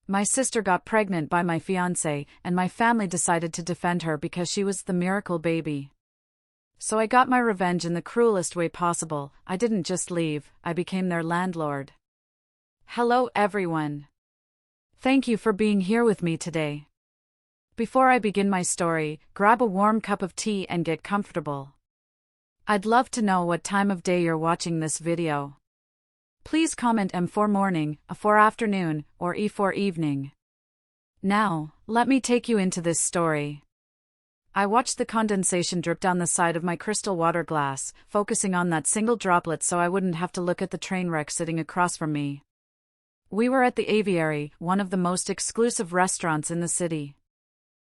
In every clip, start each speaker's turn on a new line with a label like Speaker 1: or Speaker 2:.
Speaker 1: My sister got pregnant by my fiancé, and my family decided to defend her because she was the miracle baby. So I got my revenge in the cruelest way possible. I didn't just leave, I became their landlord. Hello everyone. Thank you for being here with me today. Before I begin my story, grab a warm cup of tea and get comfortable. I'd love to know what time of day you're watching this video. Please comment M for morning, A for afternoon, or E for evening. Now, let me take you into this story. I watched the condensation drip down the side of my crystal water glass, focusing on that single droplet so I wouldn't have to look at the train wreck sitting across from me. We were at the Aviary, one of the most exclusive restaurants in the city.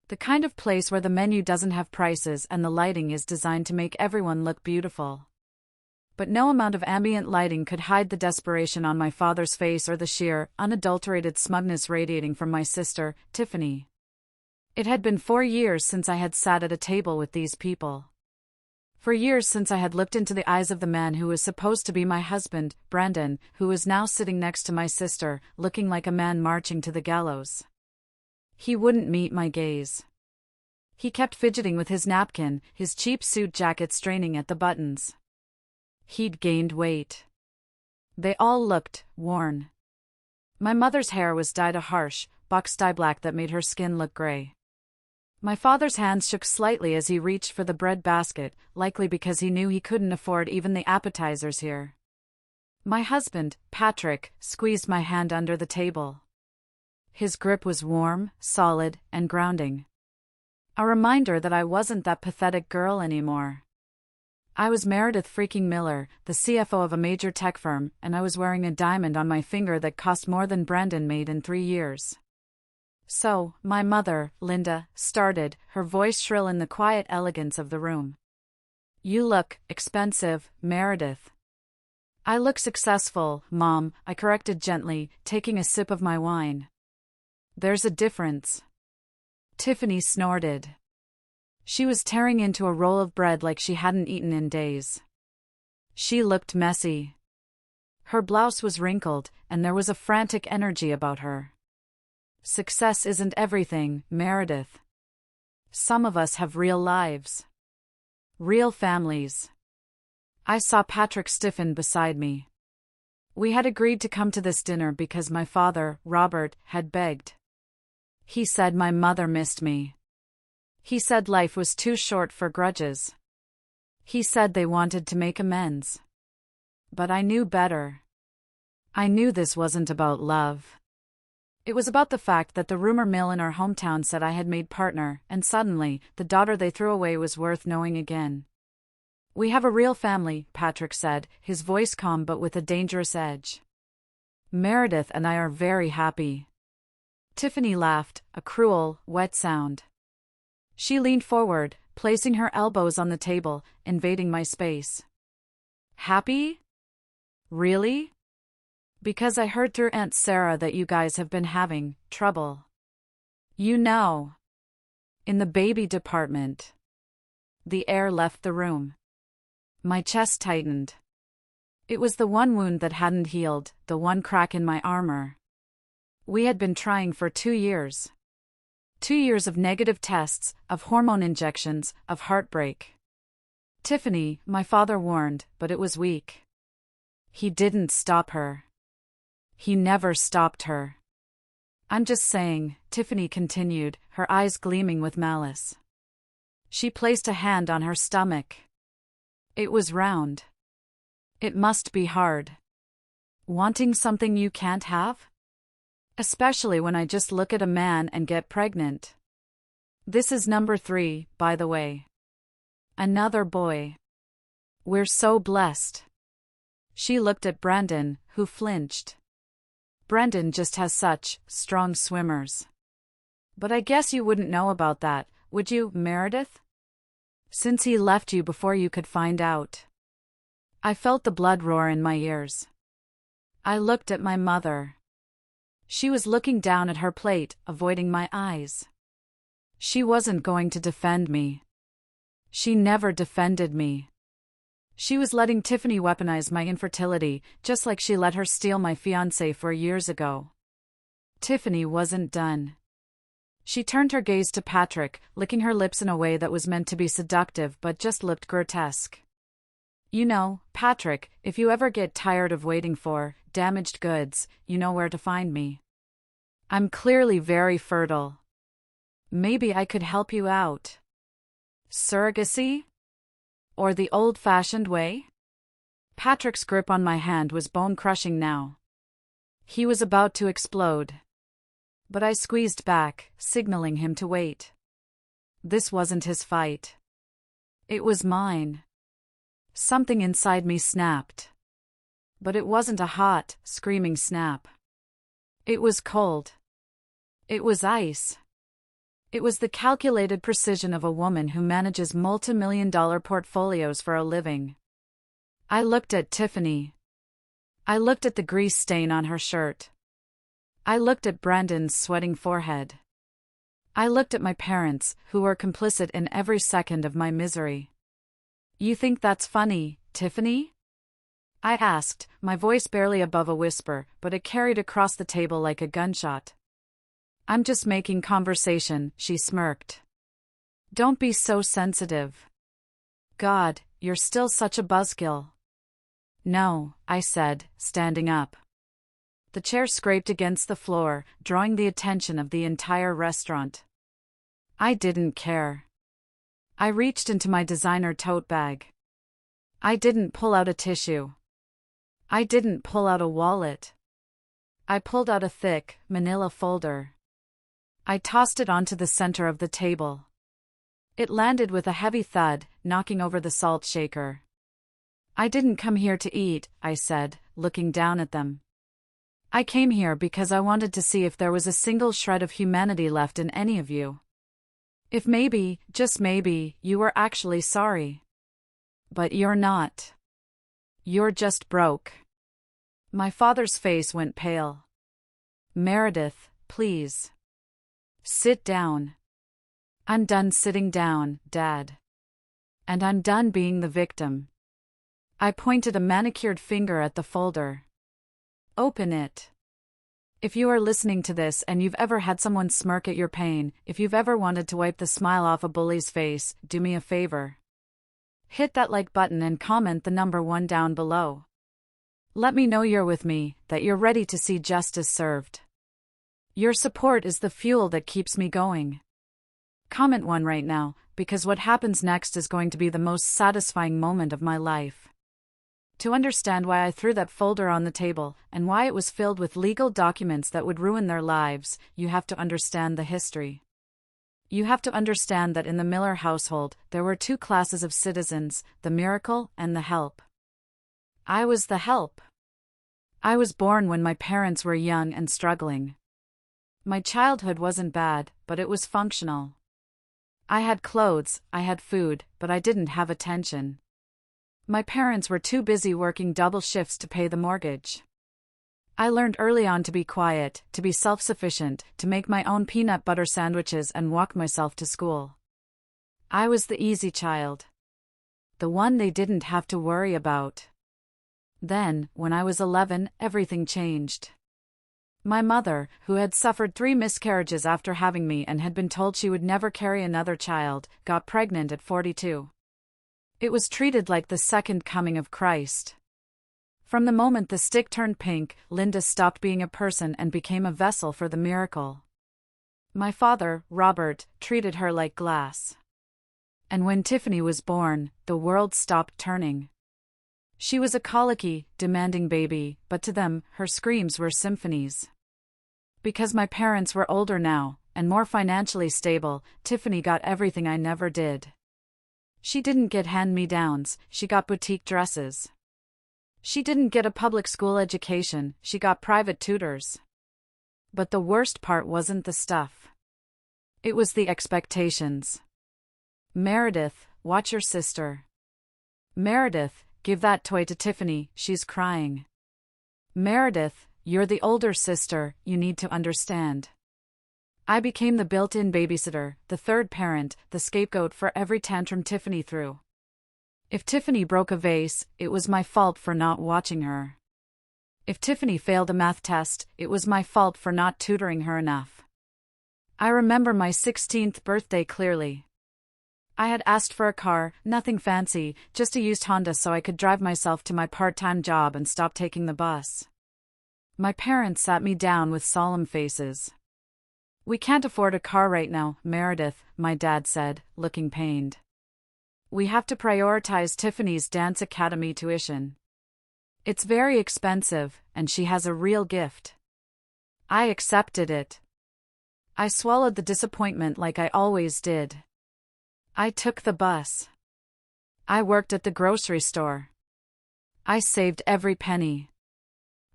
Speaker 1: The kind of place where the menu doesn't have prices and the lighting is designed to make everyone look beautiful. But no amount of ambient lighting could hide the desperation on my father's face or the sheer, unadulterated smugness radiating from my sister, Tiffany. It had been 4 years since I had sat at a table with these people. 4 years since I had looked into the eyes of the man who was supposed to be my husband, Brandon, who was now sitting next to my sister, looking like a man marching to the gallows. He wouldn't meet my gaze. He kept fidgeting with his napkin, his cheap suit jacket straining at the buttons. He'd gained weight. They all looked worn. My mother's hair was dyed a harsh, box dye black that made her skin look gray. My father's hands shook slightly as he reached for the bread basket, likely because he knew he couldn't afford even the appetizers here. My husband, Patrick, squeezed my hand under the table. His grip was warm, solid, and grounding. A reminder that I wasn't that pathetic girl anymore. I was Meredith freaking Miller, the CFO of a major tech firm, and I was wearing a diamond on my finger that cost more than Brandon made in 3 years. So, my mother, Linda, started, her voice shrill in the quiet elegance of the room. You look expensive, Meredith. I look successful, Mom, I corrected gently, taking a sip of my wine. There's a difference. Tiffany snorted. She was tearing into a roll of bread like she hadn't eaten in days. She looked messy. Her blouse was wrinkled, and there was a frantic energy about her. Success isn't everything, Meredith. Some of us have real lives. Real families. I saw Patrick stiffen beside me. We had agreed to come to this dinner because my father, Robert, had begged. He said my mother missed me. He said life was too short for grudges. He said they wanted to make amends. But I knew better. I knew this wasn't about love. It was about the fact that the rumor mill in our hometown said I had made partner, and suddenly, the daughter they threw away was worth knowing again. We have a real family, Patrick said, his voice calm but with a dangerous edge. Meredith and I are very happy. Tiffany laughed, a cruel, wet sound. She leaned forward, placing her elbows on the table, invading my space. Happy? Really? Because I heard through Aunt Sarah that you guys have been having trouble. You know. In the baby department. The air left the room. My chest tightened. It was the one wound that hadn't healed, the one crack in my armor. We had been trying for 2 years. 2 years of negative tests, of hormone injections, of heartbreak. Tiffany, my father warned, but it was weak. He didn't stop her. He never stopped her. I'm just saying, Tiffany continued, her eyes gleaming with malice. She placed a hand on her stomach. It was round. It must be hard. Wanting something you can't have? Especially when I just look at a man and get pregnant. This is number 3, by the way. Another boy. We're so blessed. She looked at Brandon, who flinched. Brandon just has such strong swimmers. But I guess you wouldn't know about that, would you, Meredith? Since he left you before you could find out. I felt the blood roar in my ears. I looked at my mother. She was looking down at her plate, avoiding my eyes. She wasn't going to defend me. She never defended me. She was letting Tiffany weaponize my infertility, just like she let her steal my fiancé 4 years ago. Tiffany wasn't done. She turned her gaze to Patrick, licking her lips in a way that was meant to be seductive but just looked grotesque. You know, Patrick, if you ever get tired of waiting for damaged goods, you know where to find me. I'm clearly very fertile. Maybe I could help you out. Surrogacy? Or the old-fashioned way? Patrick's grip on my hand was bone-crushing now. He was about to explode. But I squeezed back, signaling him to wait. This wasn't his fight. It was mine. Something inside me snapped. But it wasn't a hot, screaming snap. It was cold. It was ice. It was the calculated precision of a woman who manages multi-million-dollar portfolios for a living. I looked at Tiffany. I looked at the grease stain on her shirt. I looked at Brandon's sweating forehead. I looked at my parents, who were complicit in every second of my misery. You think that's funny, Tiffany? I asked, my voice barely above a whisper, but it carried across the table like a gunshot. I'm just making conversation, she smirked. Don't be so sensitive. God, you're still such a buzzkill. No, I said, standing up. The chair scraped against the floor, drawing the attention of the entire restaurant. I didn't care. I reached into my designer tote bag. I didn't pull out a tissue. I didn't pull out a wallet. I pulled out a thick, manila folder. I tossed it onto the center of the table. It landed with a heavy thud, knocking over the salt shaker. I didn't come here to eat, I said, looking down at them. I came here because I wanted to see if there was a single shred of humanity left in any of you. If maybe, just maybe, you were actually sorry. But you're not. You're just broke. My father's face went pale. Meredith, please. Sit down. I'm done sitting down, Dad. And I'm done being the victim. I pointed a manicured finger at the folder. Open it. If you are listening to this and you've ever had someone smirk at your pain, if you've ever wanted to wipe the smile off a bully's face, do me a favor. Hit that like button and comment the number 1 down below. Let me know you're with me, that you're ready to see justice served. Your support is the fuel that keeps me going. Comment 1 right now, because what happens next is going to be the most satisfying moment of my life. To understand why I threw that folder on the table, and why it was filled with legal documents that would ruin their lives, you have to understand the history. You have to understand that in the Miller household, there were 2 classes of citizens, the miracle and the help. I was the help. I was born when my parents were young and struggling. My childhood wasn't bad, but it was functional. I had clothes, I had food, but I didn't have attention. My parents were too busy working double shifts to pay the mortgage. I learned early on to be quiet, to be self-sufficient, to make my own peanut butter sandwiches and walk myself to school. I was the easy child. The one they didn't have to worry about. Then, when I was 11, everything changed. My mother, who had suffered 3 miscarriages after having me and had been told she would never carry another child, got pregnant at 42. It was treated like the second coming of Christ. From the moment the stick turned pink, Linda stopped being a person and became a vessel for the miracle. My father, Robert, treated her like glass. And when Tiffany was born, the world stopped turning. She was a colicky, demanding baby, but to them, her screams were symphonies. Because my parents were older now, and more financially stable, Tiffany got everything I never did. She didn't get hand-me-downs, she got boutique dresses. She didn't get a public school education, she got private tutors. But the worst part wasn't the stuff. It was the expectations. Meredith, watch your sister. Meredith, give that toy to Tiffany, she's crying. Meredith, you're the older sister, you need to understand. I became the built-in babysitter, the third parent, the scapegoat for every tantrum Tiffany threw. If Tiffany broke a vase, it was my fault for not watching her. If Tiffany failed a math test, it was my fault for not tutoring her enough. I remember my 16th birthday clearly. I had asked for a car, nothing fancy, just a used Honda so I could drive myself to my part-time job and stop taking the bus. My parents sat me down with solemn faces. "We can't afford a car right now, Meredith," my dad said, looking pained. "We have to prioritize Tiffany's dance academy tuition. It's very expensive, and she has a real gift." I accepted it. I swallowed the disappointment like I always did. I took the bus. I worked at the grocery store. I saved every penny.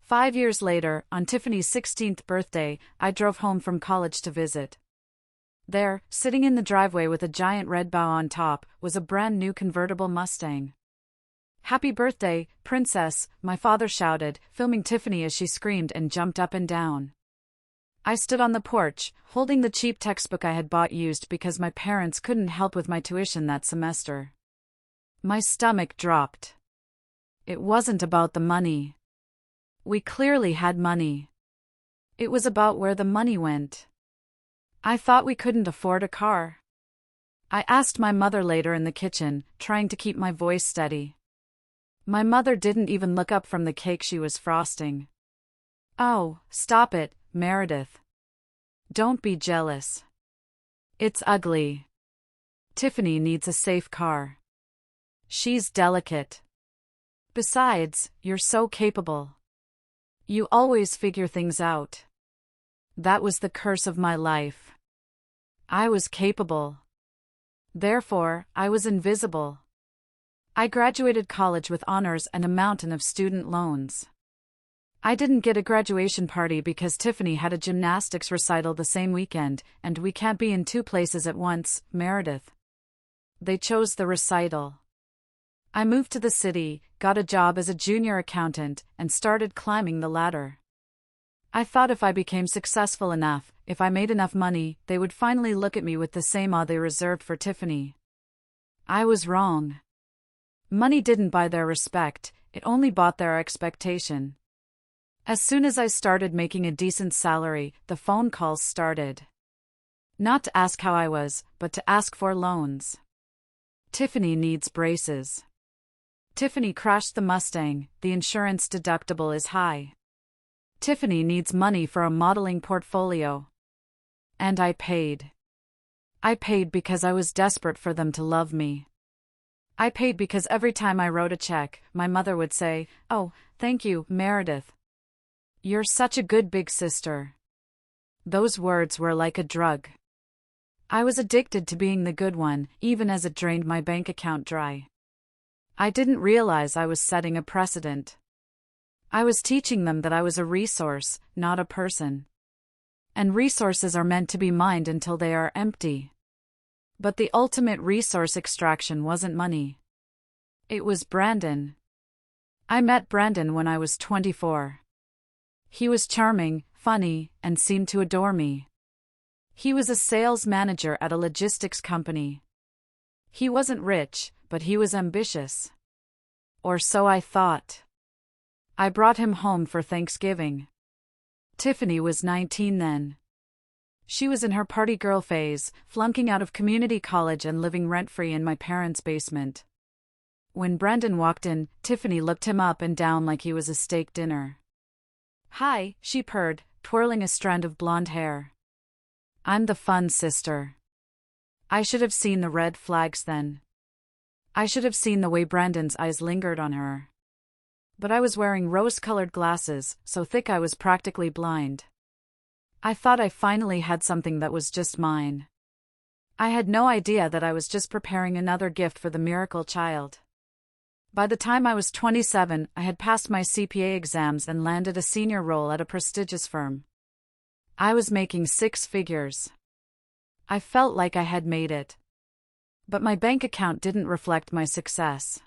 Speaker 1: 5 years later, on Tiffany's 16th birthday, I drove home from college to visit. There, sitting in the driveway with a giant red bow on top, was a brand new convertible Mustang. "Happy birthday, princess," my father shouted, filming Tiffany as she screamed and jumped up and down. I stood on the porch, holding the cheap textbook I had bought used because my parents couldn't help with my tuition that semester. My stomach dropped. It wasn't about the money. We clearly had money. It was about where the money went. I thought we couldn't afford a car. I asked my mother later in the kitchen, trying to keep my voice steady. My mother didn't even look up from the cake she was frosting. "Oh, stop it, Meredith. Don't be jealous. It's ugly. Tiffany needs a safe car. She's delicate. Besides, you're so capable. You always figure things out." That was the curse of my life. I was capable. Therefore, I was invisible. I graduated college with honors and a mountain of student loans. I didn't get a graduation party because Tiffany had a gymnastics recital the same weekend, and we can't be in two places at once, Meredith. They chose the recital. I moved to the city, got a job as a junior accountant, and started climbing the ladder. I thought if I became successful enough, if I made enough money, they would finally look at me with the same awe they reserved for Tiffany. I was wrong. Money didn't buy their respect, it only bought their expectation. As soon as I started making a decent salary, the phone calls started. Not to ask how I was, but to ask for loans. "Tiffany needs braces. Tiffany crashed the Mustang, the insurance deductible is high. Tiffany needs money for a modeling portfolio." And I paid. I paid because I was desperate for them to love me. I paid because every time I wrote a check, my mother would say, "Oh, thank you, Meredith. You're such a good big sister." Those words were like a drug. I was addicted to being the good one, even as it drained my bank account dry. I didn't realize I was setting a precedent. I was teaching them that I was a resource, not a person. And resources are meant to be mined until they are empty. But the ultimate resource extraction wasn't money. It was Brandon. I met Brandon when I was 24. He was charming, funny, and seemed to adore me. He was a sales manager at a logistics company. He wasn't rich, but he was ambitious. Or so I thought. I brought him home for Thanksgiving. Tiffany was 19 then. She was in her party girl phase, flunking out of community college and living rent-free in my parents' basement. When Brandon walked in, Tiffany looked him up and down like he was a steak dinner. "Hi," she purred, twirling a strand of blonde hair. "I'm the fun sister." I should have seen the red flags then. I should have seen the way Brandon's eyes lingered on her. But I was wearing rose-colored glasses, so thick I was practically blind. I thought I finally had something that was just mine. I had no idea that I was just preparing another gift for the miracle child. By the time I was 27, I had passed my CPA exams and landed a senior role at a prestigious firm. I was making 6 figures. I felt like I had made it. But my bank account didn't reflect my success.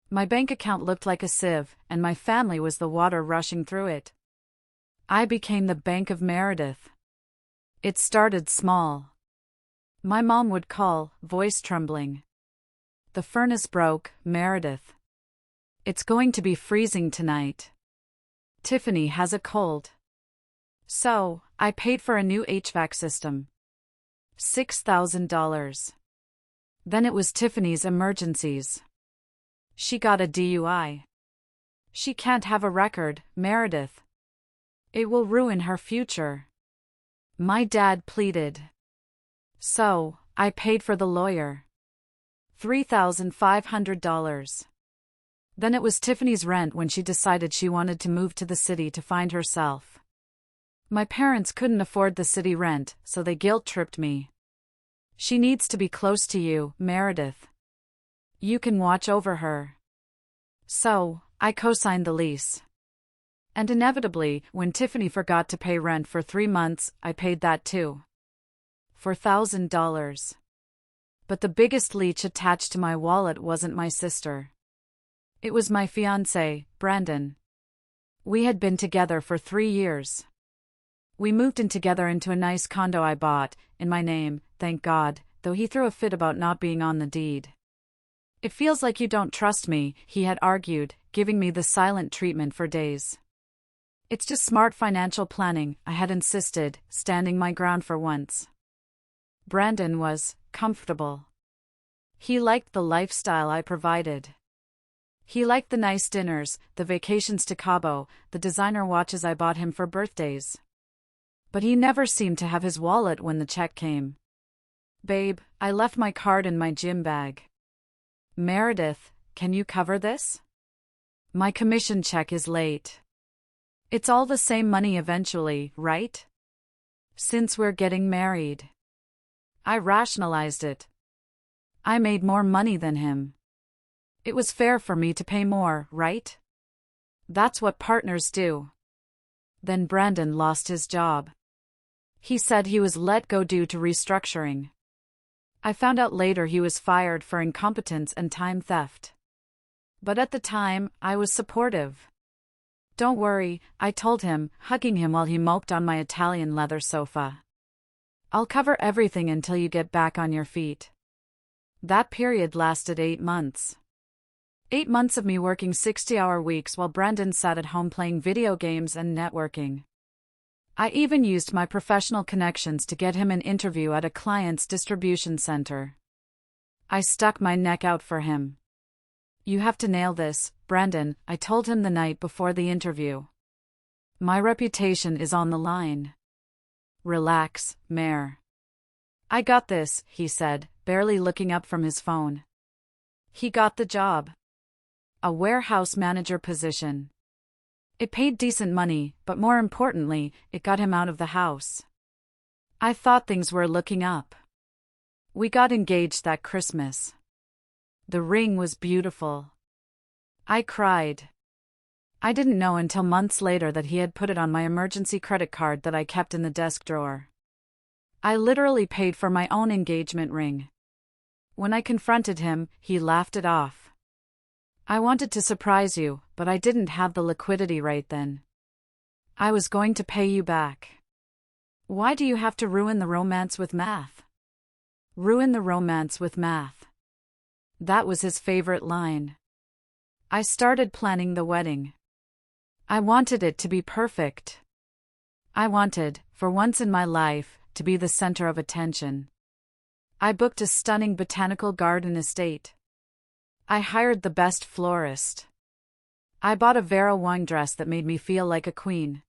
Speaker 1: My bank account looked like a sieve, and my family was the water rushing through it. I became the Bank of Meredith. It started small. My mom would call, voice trembling. "The furnace broke, Meredith. It's going to be freezing tonight." Tiffany has a cold. So, I paid for a new HVAC system. $6,000. Then it was Tiffany's emergencies. She got a DUI. She can't have a record, Meredith. It will ruin her future. My dad pleaded. So, I paid for the lawyer. $3,500. Then it was Tiffany's rent when she decided she wanted to move to the city to find herself. My parents couldn't afford the city rent, so they guilt-tripped me. She needs to be close to you, Meredith. You can watch over her. So, I co-signed the lease. And inevitably, when Tiffany forgot to pay rent for 3 months, I paid that too. $4,000. But the biggest leech attached to my wallet wasn't my sister. It was my fiancé, Brandon. We had been together for 3 years. We moved in together into a nice condo I bought, in my name, thank God, though he threw a fit about not being on the deed. It feels like you don't trust me, he had argued, giving me the silent treatment for days. It's just smart financial planning, I had insisted, standing my ground for once. Brandon was comfortable. He liked the lifestyle I provided. He liked the nice dinners, the vacations to Cabo, the designer watches I bought him for birthdays. But he never seemed to have his wallet when the check came. Babe, I left my card in my gym bag. Meredith, can you cover this? My commission check is late. It's all the same money eventually, right? Since we're getting married. I rationalized it. I made more money than him. It was fair for me to pay more, right? That's what partners do. Then Brandon lost his job. He said he was let go due to restructuring. I found out later he was fired for incompetence and time theft. But at the time, I was supportive. Don't worry, I told him, hugging him while he moped on my Italian leather sofa. I'll cover everything until you get back on your feet. That period lasted 8 months. 8 months of me working 60-hour weeks while Brandon sat at home playing video games and networking. I even used my professional connections to get him an interview at a client's distribution center. I stuck my neck out for him. You have to nail this, Brandon, I told him the night before the interview. My reputation is on the line. Relax, Mare. I got this, he said, barely looking up from his phone. He got the job. A warehouse manager position. It paid decent money, but more importantly, it got him out of the house. I thought things were looking up. We got engaged that Christmas. The ring was beautiful. I cried. I didn't know until months later that he had put it on my emergency credit card that I kept in the desk drawer. I literally paid for my own engagement ring. When I confronted him, he laughed it off. I wanted to surprise you, but I didn't have the liquidity right then. I was going to pay you back. Why do you have to ruin the romance with math? Ruin the romance with math. That was his favorite line. I started planning the wedding. I wanted it to be perfect. I wanted, for once in my life, to be the center of attention. I booked a stunning botanical garden estate. I hired the best florist. I bought a Vera Wang dress that made me feel like a queen.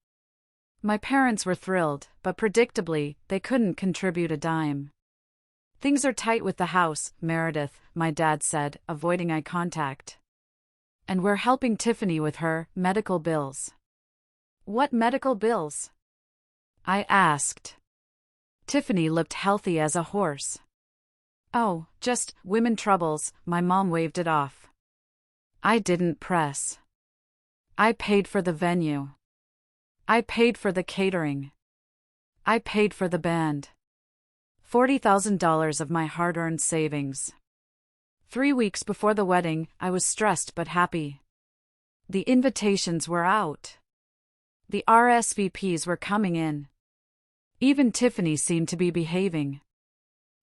Speaker 1: My parents were thrilled, but predictably, they couldn't contribute a dime. Things are tight with the house, Meredith, my dad said, avoiding eye contact. And we're helping Tiffany with her medical bills. What medical bills? I asked. Tiffany looked healthy as a horse. Oh, just women troubles, my mom waved it off. I didn't press. I paid for the venue. I paid for the catering. I paid for the band. $40,000 of my hard-earned savings. 3 weeks before the wedding, I was stressed but happy. The invitations were out. The RSVPs were coming in. Even Tiffany seemed to be behaving.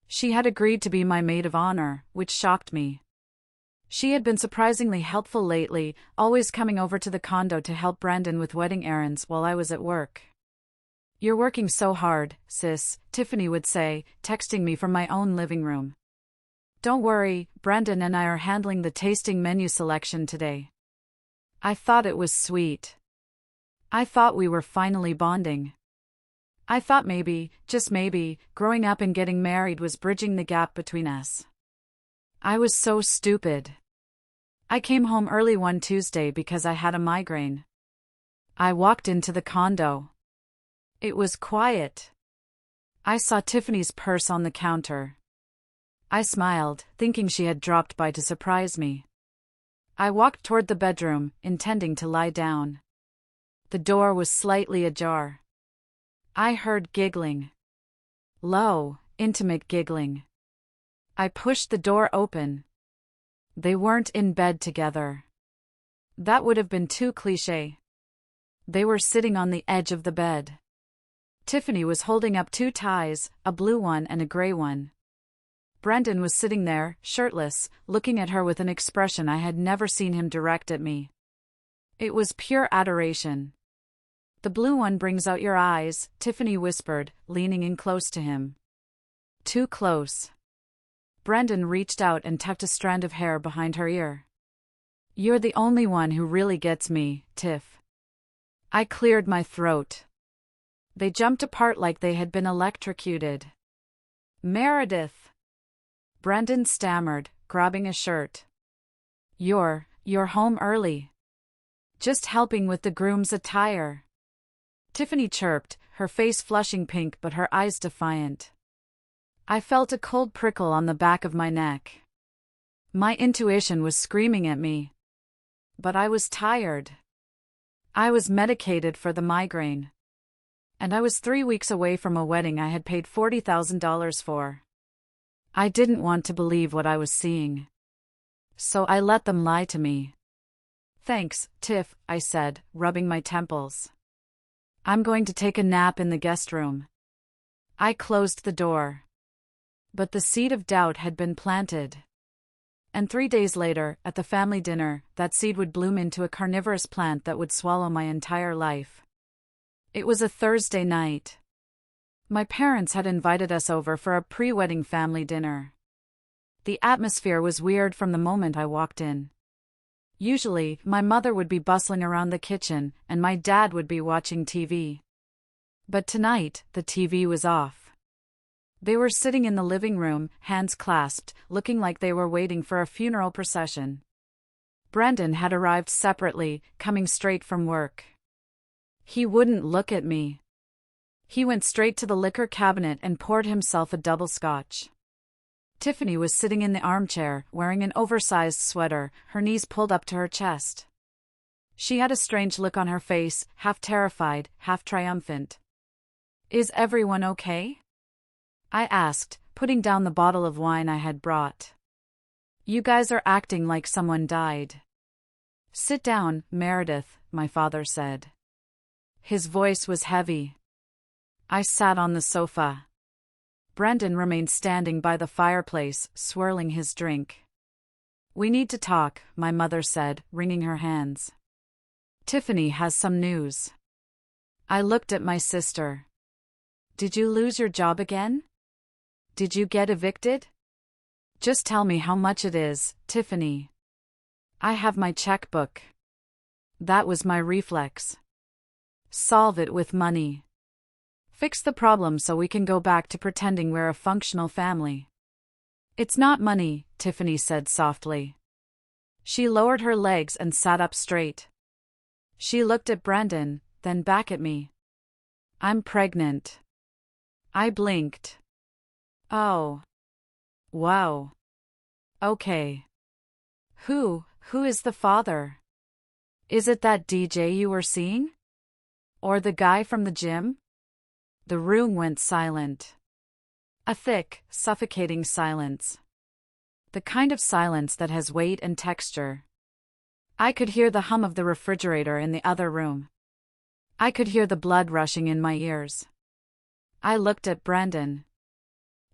Speaker 1: She had agreed to be my maid of honor, which shocked me. She had been surprisingly helpful lately, always coming over to the condo to help Brandon with wedding errands while I was at work. "You're working so hard, sis," Tiffany would say, texting me from my own living room. "Don't worry, Brandon and I are handling the tasting menu selection today." I thought it was sweet. I thought we were finally bonding. I thought maybe, just maybe, growing up and getting married was bridging the gap between us. I was so stupid. I came home early one Tuesday because I had a migraine. I walked into the condo. It was quiet. I saw Tiffany's purse on the counter. I smiled, thinking she had dropped by to surprise me. I walked toward the bedroom, intending to lie down. The door was slightly ajar. I heard giggling. Low, intimate giggling. I pushed the door open. They weren't in bed together. That would have been too cliché. They were sitting on the edge of the bed. Tiffany was holding up two ties, a blue one and a gray one. Brandon was sitting there, shirtless, looking at her with an expression I had never seen him direct at me. It was pure adoration. "The blue one brings out your eyes," Tiffany whispered, leaning in close to him. Too close. Brandon reached out and tucked a strand of hair behind her ear. "You're the only one who really gets me, Tiff." I cleared my throat. They jumped apart like they had been electrocuted. "Meredith," Brandon stammered, grabbing a shirt. You're home early." "Just helping with the groom's attire," Tiffany chirped, her face flushing pink but her eyes defiant. I felt a cold prickle on the back of my neck. My intuition was screaming at me. But I was tired. I was medicated for the migraine. And I was 3 weeks away from a wedding I had paid $40,000 for. I didn't want to believe what I was seeing. So I let them lie to me. "Thanks, Tiff," I said, rubbing my temples. "I'm going to take a nap in the guest room." I closed the door. But the seed of doubt had been planted. And 3 days later, at the family dinner, that seed would bloom into a carnivorous plant that would swallow my entire life. It was a Thursday night. My parents had invited us over for a pre-wedding family dinner. The atmosphere was weird from the moment I walked in. Usually, my mother would be bustling around the kitchen, and my dad would be watching TV. But tonight, the TV was off. They were sitting in the living room, hands clasped, looking like they were waiting for a funeral procession. Brandon had arrived separately, coming straight from work. He wouldn't look at me. He went straight to the liquor cabinet and poured himself a double scotch. Tiffany was sitting in the armchair, wearing an oversized sweater, her knees pulled up to her chest. She had a strange look on her face, half terrified, half triumphant. "Is everyone okay?" I asked, putting down the bottle of wine I had brought. "You guys are acting like someone died." "Sit down, Meredith," my father said. His voice was heavy. I sat on the sofa. Brandon remained standing by the fireplace, swirling his drink. "We need to talk," my mother said, wringing her hands. "Tiffany has some news." I looked at my sister. "Did you lose your job again? Did you get evicted?" "Just tell me how much it is, Tiffany." "I have my checkbook." That was my reflex. Solve it with money. Fix the problem so we can go back to pretending we're a functional family. "It's not money," Tiffany said softly. She lowered her legs and sat up straight. She looked at Brandon, then back at me. "I'm pregnant." I blinked. "Oh. Wow. Okay. Who is the father? Is it that DJ you were seeing? Or the guy from the gym?" The room went silent. A thick, suffocating silence. The kind of silence that has weight and texture. I could hear the hum of the refrigerator in the other room. I could hear the blood rushing in my ears. I looked at Brandon.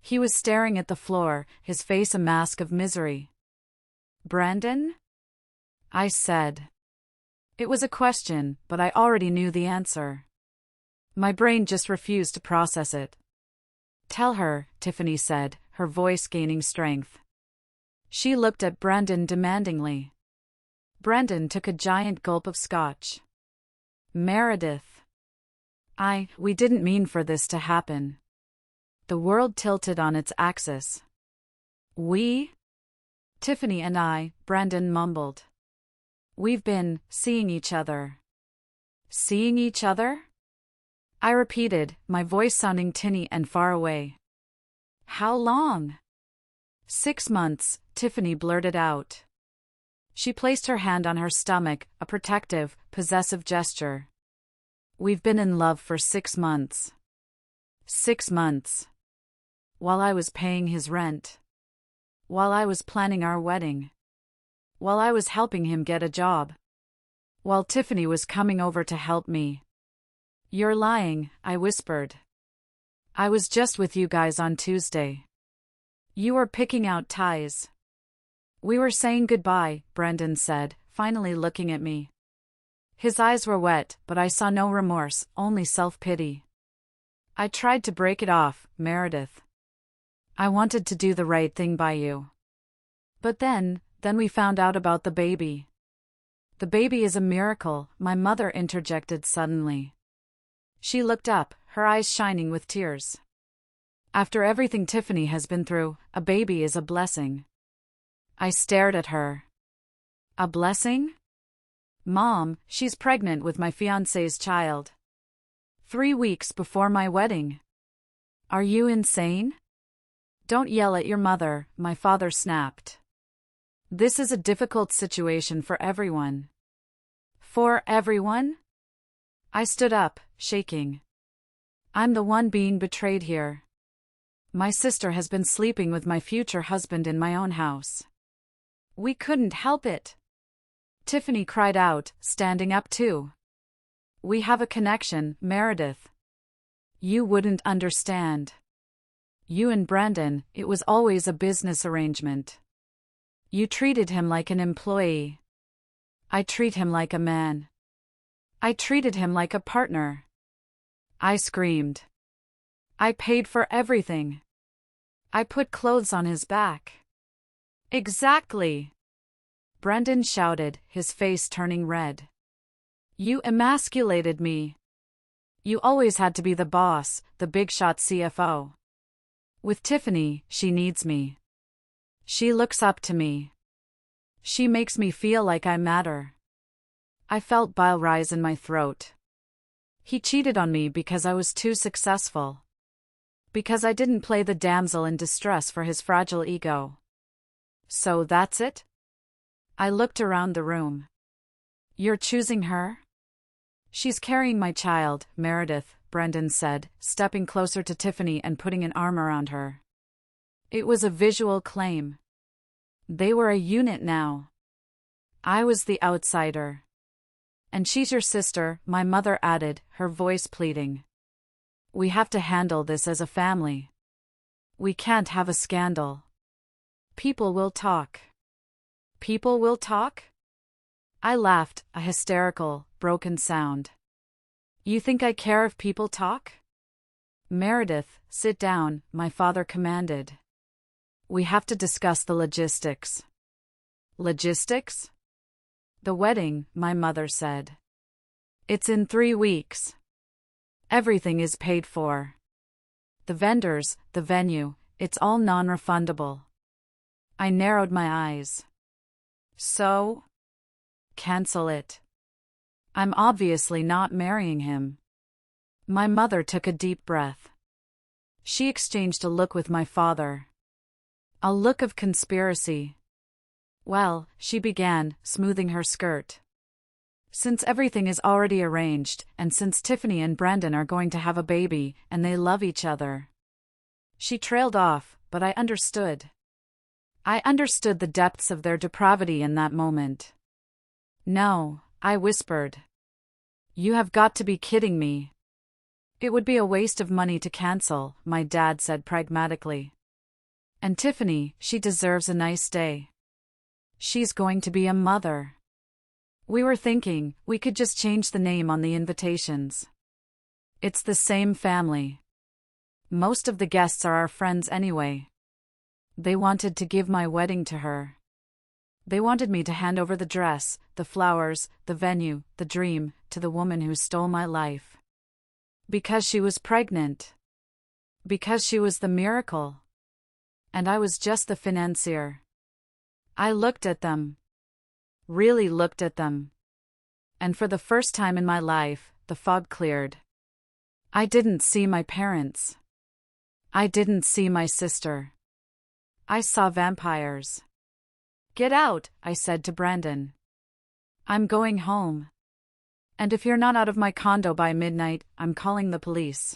Speaker 1: He was staring at the floor, his face a mask of misery. Brandon? I said. It was a question, but I already knew the answer. My brain just refused to process it. Tell her, Tiffany said, her voice gaining strength. She looked at Brandon demandingly. Brandon took a giant gulp of scotch. Meredith. We didn't mean for this to happen. The world tilted on its axis. We? Tiffany and I, Brandon mumbled. We've been seeing each other. Seeing each other? I repeated, my voice sounding tinny and far away. How long? 6 months, Tiffany blurted out. She placed her hand on her stomach, a protective, possessive gesture. We've been in love for 6 months. 6 months. While I was paying his rent. While I was planning our wedding. While I was helping him get a job. While Tiffany was coming over to help me. You're lying, I whispered. I was just with you guys on Tuesday. You were picking out ties. We were saying goodbye, Brandon said, finally looking at me. His eyes were wet, but I saw no remorse, only self-pity. I tried to break it off, Meredith. I wanted to do the right thing by you. But then we found out about the baby. The baby is a miracle, my mother interjected suddenly. She looked up, her eyes shining with tears. After everything Tiffany has been through, a baby is a blessing. I stared at her. A blessing? Mom, she's pregnant with my fiancé's child. 3 weeks before my wedding. Are you insane? Don't yell at your mother, my father snapped. This is a difficult situation for everyone. For everyone? I stood up, shaking. I'm the one being betrayed here. My sister has been sleeping with my future husband in my own house. We couldn't help it. Tiffany cried out, standing up too. We have a connection, Meredith. You wouldn't understand. You and Brandon, it was always a business arrangement. You treated him like an employee. I treat him like a man. I treated him like a partner. I screamed. I paid for everything. I put clothes on his back. Exactly. Brandon shouted, his face turning red. You emasculated me. You always had to be the boss, the big shot CFO. With Tiffany, she needs me. She looks up to me. She makes me feel like I matter. I felt bile rise in my throat. He cheated on me because I was too successful. Because I didn't play the damsel in distress for his fragile ego. So that's it? I looked around the room. You're choosing her? She's carrying my child, Meredith, Brandon said, stepping closer to Tiffany and putting an arm around her. It was a visual claim. They were a unit now. I was the outsider. And she's your sister, my mother added, her voice pleading. We have to handle this as a family. We can't have a scandal. People will talk. People will talk? I laughed, a hysterical, broken sound. You think I care if people talk? Meredith, sit down, my father commanded. We have to discuss the logistics. Logistics? The wedding, my mother said. It's in 3 weeks. Everything is paid for. The vendors, the venue, it's all non-refundable. I narrowed my eyes. So? Cancel it. I'm obviously not marrying him. My mother took a deep breath. She exchanged a look with my father. A look of conspiracy. Well, she began, smoothing her skirt. Since everything is already arranged, and since Tiffany and Brandon are going to have a baby, and they love each other. She trailed off, but I understood. I understood the depths of their depravity in that moment. No, I whispered. You have got to be kidding me. It would be a waste of money to cancel, my dad said pragmatically. And Tiffany, she deserves a nice day. She's going to be a mother. We were thinking we could just change the name on the invitations. It's the same family. Most of the guests are our friends anyway. They wanted to give my wedding to her. They wanted me to hand over the dress, the flowers, the venue, the dream, to the woman who stole my life. Because she was pregnant. Because she was the miracle. And I was just the financier. I looked at them. Really looked at them. And for the first time in my life, the fog cleared. I didn't see my parents. I didn't see my sister. I saw vampires. Get out, I said to Brandon. I'm going home. And if you're not out of my condo by midnight, I'm calling the police.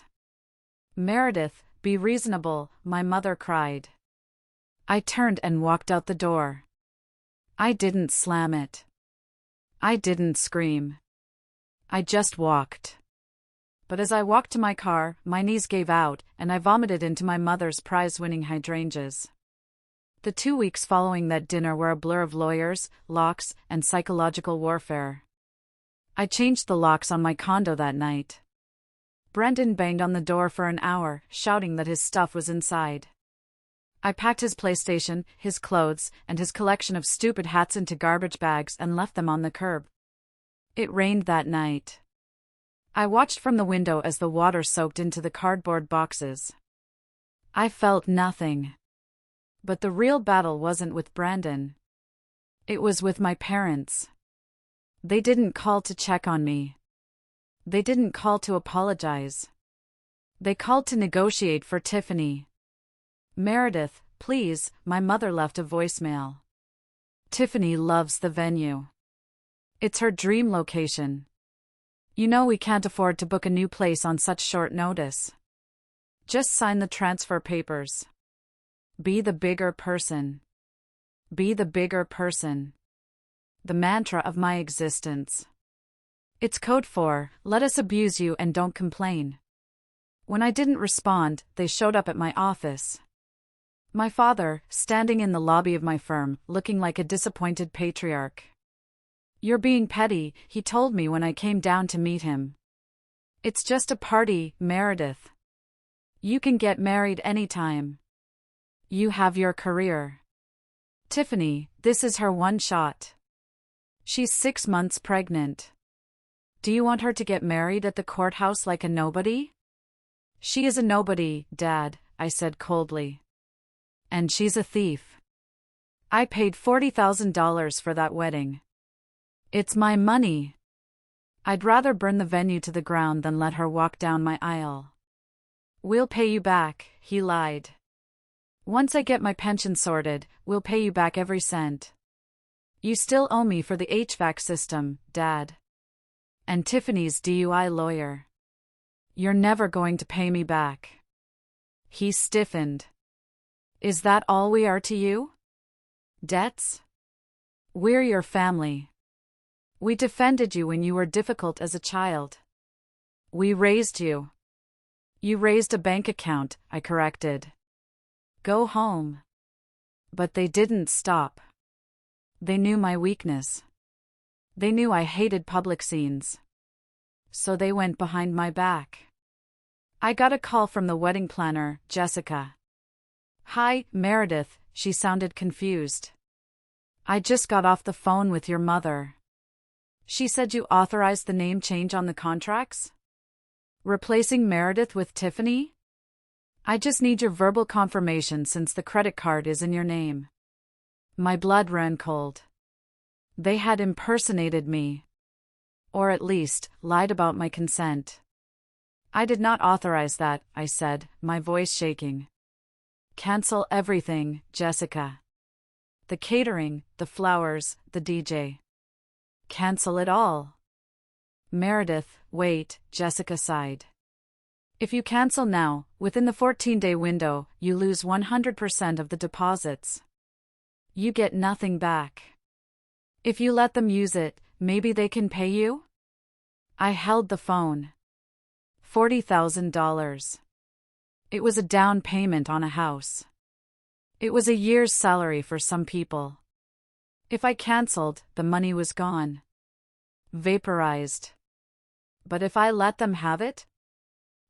Speaker 1: Meredith, be reasonable, my mother cried. I turned and walked out the door. I didn't slam it. I didn't scream. I just walked. But as I walked to my car, my knees gave out, and I vomited into my mother's prize-winning hydrangeas. The 2 weeks following that dinner were a blur of lawyers, locks, and psychological warfare. I changed the locks on my condo that night. Brendan banged on the door for an hour, shouting that his stuff was inside. I packed his PlayStation, his clothes, and his collection of stupid hats into garbage bags and left them on the curb. It rained that night. I watched from the window as the water soaked into the cardboard boxes. I felt nothing. But the real battle wasn't with Brandon. It was with my parents. They didn't call to check on me. They didn't call to apologize. They called to negotiate for Tiffany. Meredith, please, my mother left a voicemail. Tiffany loves the venue. It's her dream location. You know we can't afford to book a new place on such short notice. Just sign the transfer papers. Be the bigger person. Be the bigger person. The mantra of my existence. It's code for, let us abuse you and don't complain. When I didn't respond, they showed up at my office. My father, standing in the lobby of my firm, looking like a disappointed patriarch. You're being petty, he told me when I came down to meet him. It's just a party, Meredith. You can get married anytime. You have your career. Tiffany, this is her one shot. She's 6 months pregnant. Do you want her to get married at the courthouse like a nobody? She is a nobody, Dad, I said coldly. And she's a thief. I paid $40,000 for that wedding. It's my money. I'd rather burn the venue to the ground than let her walk down my aisle. We'll pay you back, he lied. Once I get my pension sorted, we'll pay you back every cent. You still owe me for the HVAC system, Dad. And Tiffany's DUI lawyer. You're never going to pay me back. He stiffened. Is that all we are to you? Debts? We're your family. We defended you when you were difficult as a child. We raised you. You raised a bank account, I corrected. Go home. But they didn't stop. They knew my weakness. They knew I hated public scenes. So they went behind my back. I got a call from the wedding planner, Jessica. Hi, Meredith, she sounded confused. I just got off the phone with your mother. She said you authorized the name change on the contracts? Replacing Meredith with Tiffany? I just need your verbal confirmation since the credit card is in your name. My blood ran cold. They had impersonated me. Or at least, lied about my consent. I did not authorize that, I said, my voice shaking. Cancel everything, Jessica. The catering, the flowers, the DJ. Cancel it all. Meredith, wait, Jessica sighed. If you cancel now, within the 14-day window, you lose 100% of the deposits. You get nothing back. If you let them use it, maybe they can pay you? I held the phone. $40,000. It was a down payment on a house. It was a year's salary for some people. If I cancelled, the money was gone. Vaporized. But if I let them have it?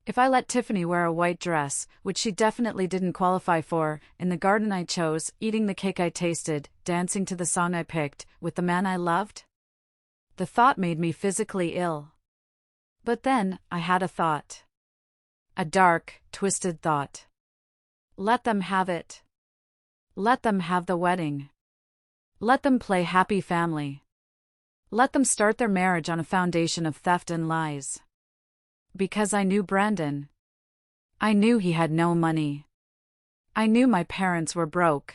Speaker 1: If I let Tiffany wear a white dress, which she definitely didn't qualify for, in the garden I chose, eating the cake I tasted, dancing to the song I picked, with the man I loved? The thought made me physically ill. But then, I had a thought. A dark, twisted thought. Let them have it. Let them have the wedding. Let them play happy family. Let them start their marriage on a foundation of theft and lies. Because I knew Brandon. I knew he had no money. I knew my parents were broke.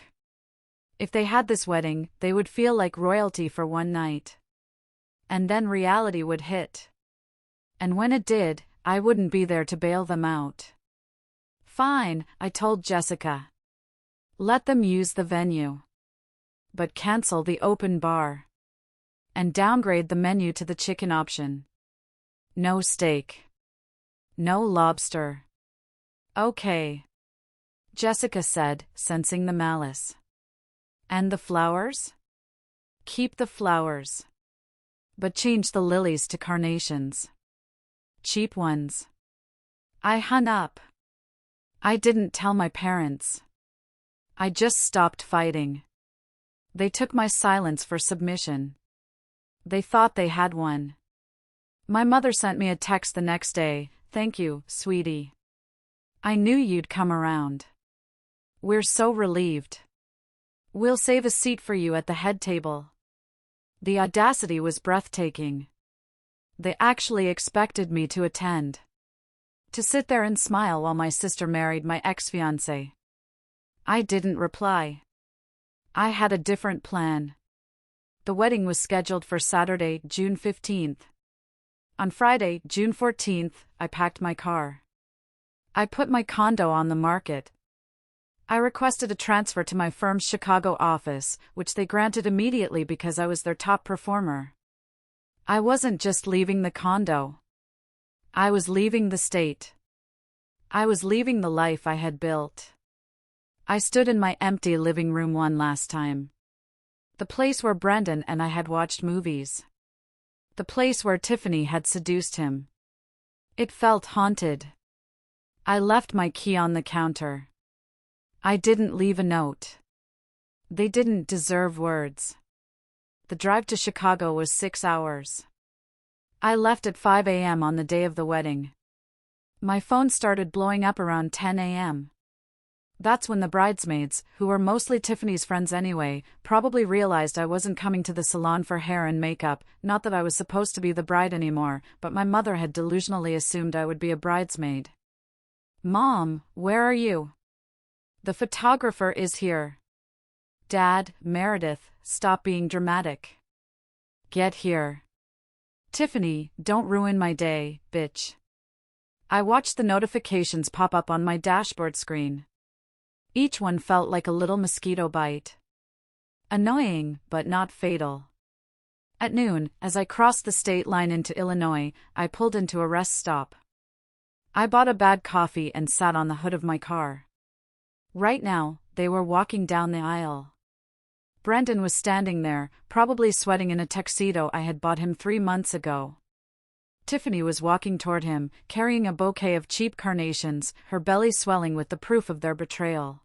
Speaker 1: If they had this wedding, they would feel like royalty for one night. And then reality would hit. And when it did, I wouldn't be there to bail them out. Fine, I told Jessica. Let them use the venue. But cancel the open bar. And downgrade the menu to the chicken option. No steak. No lobster. Okay. Jessica said, sensing the malice. And the flowers? Keep the flowers. But change the lilies to carnations. Cheap ones. I hung up. I didn't tell my parents. I just stopped fighting. They took my silence for submission. They thought they had won. My mother sent me a text the next day. Thank you, sweetie. I knew you'd come around. We're so relieved. We'll save a seat for you at the head table. The audacity was breathtaking. They actually expected me to attend. To sit there and smile while my sister married my ex-fiancé. I didn't reply. I had a different plan. The wedding was scheduled for Saturday, June 15th. On Friday, June 14th, I packed my car. I put my condo on the market. I requested a transfer to my firm's Chicago office, which they granted immediately because I was their top performer. I wasn't just leaving the condo. I was leaving the state. I was leaving the life I had built. I stood in my empty living room one last time. The place where Brandon and I had watched movies. The place where Tiffany had seduced him. It felt haunted. I left my key on the counter. I didn't leave a note. They didn't deserve words. The drive to Chicago was 6 hours. I left at 5 a.m. on the day of the wedding. My phone started blowing up around 10 a.m. That's when the bridesmaids, who were mostly Tiffany's friends anyway, probably realized I wasn't coming to the salon for hair and makeup, not that I was supposed to be the bride anymore, but my mother had delusionally assumed I would be a bridesmaid. Mom, where are you? The photographer is here. Dad, Meredith, stop being dramatic. Get here. Tiffany, don't ruin my day, bitch. I watched the notifications pop up on my dashboard screen. Each one felt like a little mosquito bite. Annoying, but not fatal. At noon, as I crossed the state line into Illinois, I pulled into a rest stop. I bought a bad coffee and sat on the hood of my car. Right now, they were walking down the aisle. Brandon was standing there, probably sweating in a tuxedo I had bought him 3 months ago. Tiffany was walking toward him, carrying a bouquet of cheap carnations, her belly swelling with the proof of their betrayal.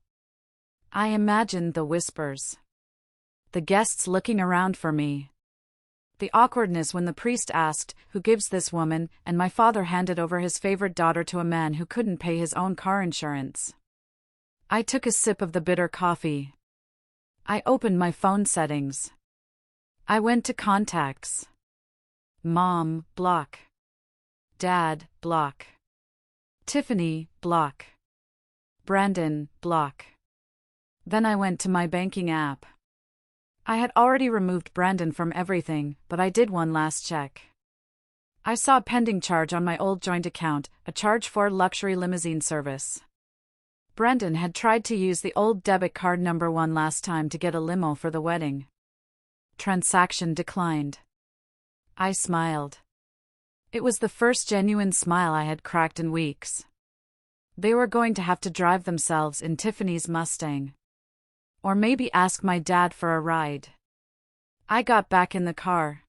Speaker 1: I imagined the whispers. The guests looking around for me. The awkwardness when the priest asked, "Who gives this woman?" and my father handed over his favorite daughter to a man who couldn't pay his own car insurance. I took a sip of the bitter coffee. I opened my phone settings. I went to contacts. Mom, block. Dad, block. Tiffany, block. Brandon, block. Then I went to my banking app. I had already removed Brandon from everything, but I did one last check. I saw a pending charge on my old joint account, a charge for luxury limousine service. Brandon had tried to use the old debit card number one last time to get a limo for the wedding. Transaction declined. I smiled. It was the first genuine smile I had cracked in weeks. They were going to have to drive themselves in Tiffany's Mustang. Or maybe ask my dad for a ride. I got back in the car.